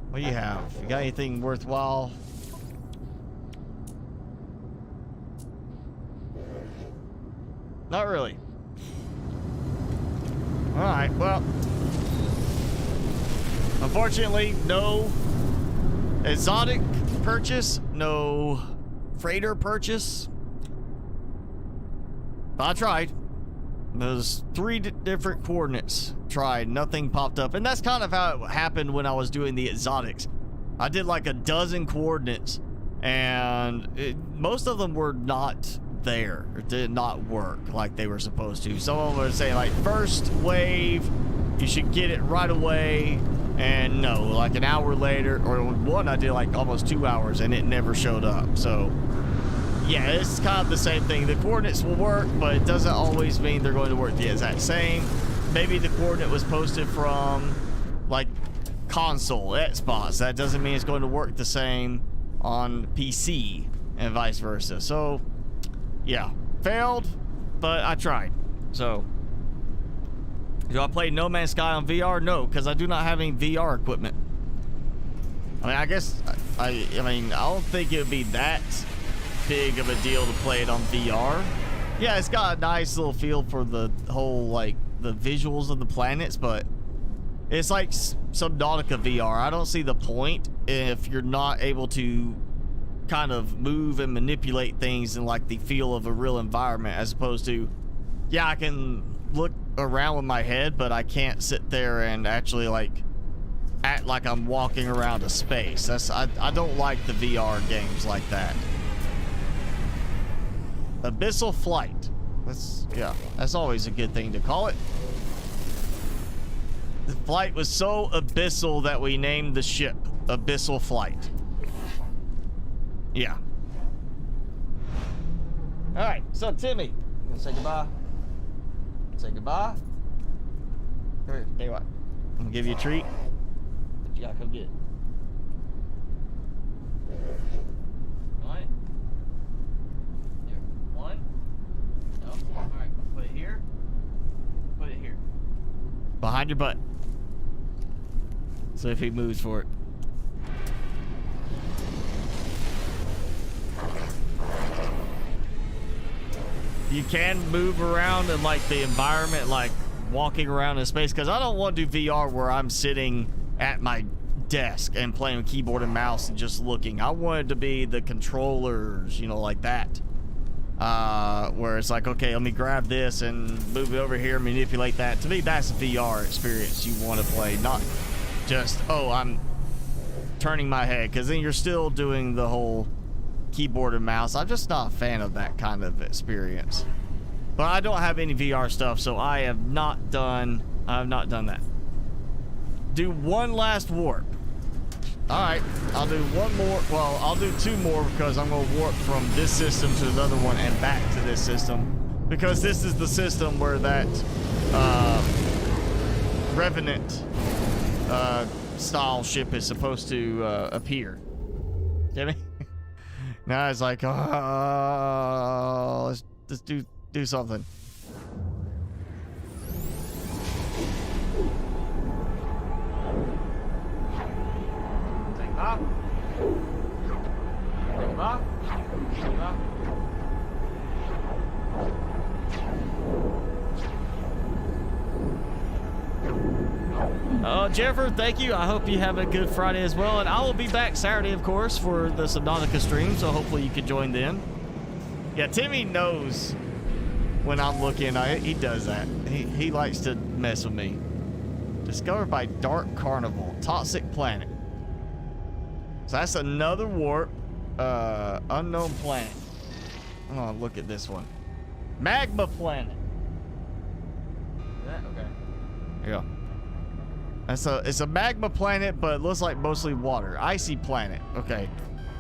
What do you have? You got anything worthwhile? Not really. All right, well, unfortunately, no exotic purchase, no freighter purchase. But I tried. There's 3 different coordinates. Tried, nothing popped up. And that's kind of how it happened when I was doing the exotics. I did like a dozen coordinates, and most of them were not there. It did not work like they were supposed to. Some of them would say like first wave, you should get it right away, and no, like an hour later, or one I did like almost 2 hours and it never showed up. So yeah, it's kind of the same thing. The coordinates will work, but it doesn't always mean they're going to work the exact same. Maybe the coordinate was posted from like console Xbox. That doesn't mean it's going to work the same on PC and vice versa. So yeah, failed, but I tried. So do I play No Man's Sky on VR? No, because I do not have any VR equipment. I mean, I guess I don't think it would be that big of a deal to play it on VR. Yeah, it's got a nice little feel for the whole, like, the visuals of the planets, but it's like Subnautica VR. I don't see the point if you're not able to kind of move and manipulate things in like the feel of a real environment, as opposed to, yeah, I can look around with my head, but I can't sit there and actually like act like I'm walking around a space. I don't like the VR games like that. Abyssal Flight. That's always a good thing to call it. The flight was so abyssal that we named the ship Abyssal Flight. Yeah. All right, so Timmy, you gonna say goodbye? Say goodbye. Come here, tell you what, I'm gonna give you a treat, but you gotta come get it. All right. There. One. No. All right. Put it here. Put it here. Behind your butt. So if he moves for it. You can move around in like the environment, like walking around in space, because I don't want to do VR where I'm sitting at my desk and playing keyboard and mouse and just looking. I want it to be the controllers, you know, like that. Where it's like, okay, let me grab this and move it over here, manipulate that. To me, that's a VR experience you want to play, not just, oh, I'm turning my head, because then you're still doing the whole keyboard and mouse. I'm just not a fan of that kind of experience. But I don't have any VR stuff, so I have not done that. Do one last warp. All right, I'll do one more. Well, I'll do 2 more, because I'm going to warp from this system to another one and back to this system, because this is the system where that Revenant style ship is supposed to appear. Get me? Now it's like, let's do something. Take off. Take off. Take off. Jennifer, thank you. I hope you have a good Friday as well. And I will be back Saturday, of course, for the Subnautica stream. So hopefully you can join then. Yeah, Timmy knows when I'm looking. He does that. He likes to mess with me. Discovered by Dark Carnival. Toxic planet. So that's another warp. Unknown planet. Oh, look at this one. Magma planet. Okay. Here you go. It's a magma planet, but it looks like mostly water. Icy planet. Okay.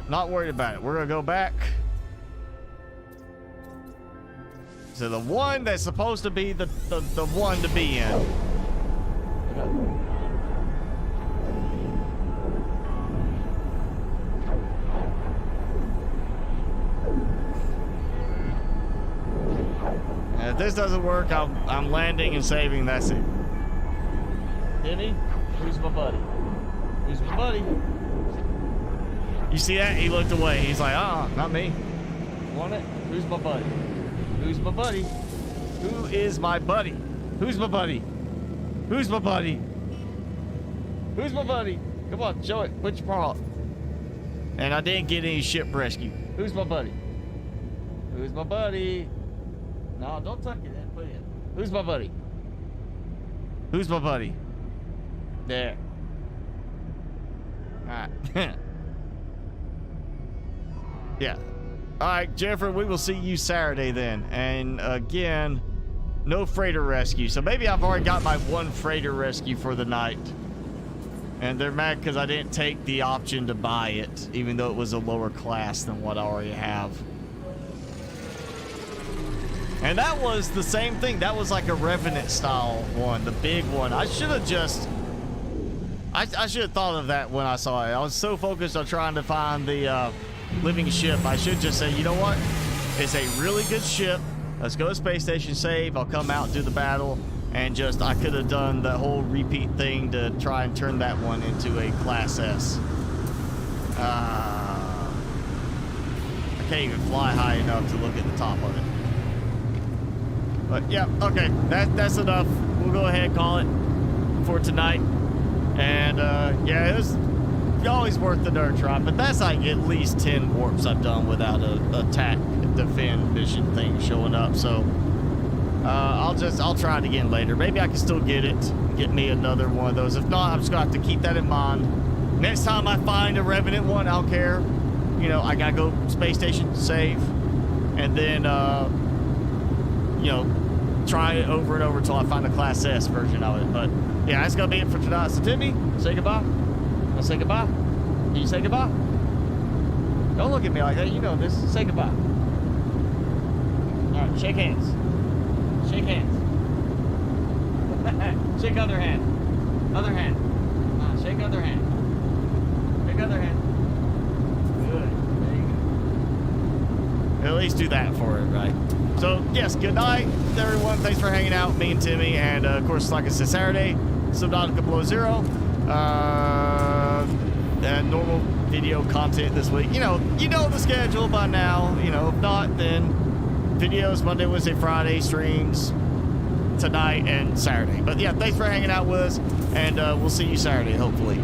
Not worried about it. We're gonna go back. So the one that's supposed to be the one to be in. And if this doesn't work, I'm landing and saving. That's it. Timmy, who's my buddy? Who's my buddy? You see that? He looked away. He's like, not me. Want it? Who's my buddy? Who's my buddy? Who is my buddy? Who's my buddy? Who's my buddy? Who's my buddy? Come on, show it. Put your paw up. And I didn't get any ship rescue. Who's my buddy? Who's my buddy? No, don't tuck it in. Put it in. Who's my buddy? Who's my buddy? There. Alright. Yeah. Alright, Jennifer, we will see you Saturday then. And again, no freighter rescue. So maybe I've already got my one freighter rescue for the night. And they're mad because I didn't take the option to buy it, even though it was a lower class than what I already have. And that was the same thing. That was like a Revenant style one, the big one. I should have just... I should have thought of that when I saw it. I was so focused on trying to find the living ship. I should just say, you know what? It's a really good ship. Let's go to space station, save. I'll come out and do the battle. And just, I could have done the whole repeat thing to try and turn that one into a Class S. I can't even fly high enough to look at the top of it. But yeah, okay, that's enough. We'll go ahead and call it for tonight. And yeah, it was always worth the nerd try, but that's like at least 10 warps I've done without a attack defend mission thing showing up. So I'll try it again later. Maybe I can still get me another one of those. If not, I'm just gonna have to keep that in mind. Next time I find a Revenant one, I don't care. You know, I gotta go space station, save, and then you know, try it over and over until I find a Class S version of it. But yeah, that's gonna be it for tonight. So Timmy, say goodbye. I'll say goodbye. Can you say goodbye? Don't look at me like that. You know this. Say goodbye. All right, shake hands. Shake hands. Shake other hand. Other hand. Shake other hand. Shake other hand. Good. There you go. At least do that for it, right? So, yes, good night, everyone. Thanks for hanging out, me and Timmy. And, of course, like I said, Saturday, Subnautica Below Zero. And normal video content this week. You know the schedule by now. You know, if not, then videos Monday, Wednesday, Friday, streams tonight and Saturday. But, yeah, thanks for hanging out with us. And we'll see you Saturday, hopefully.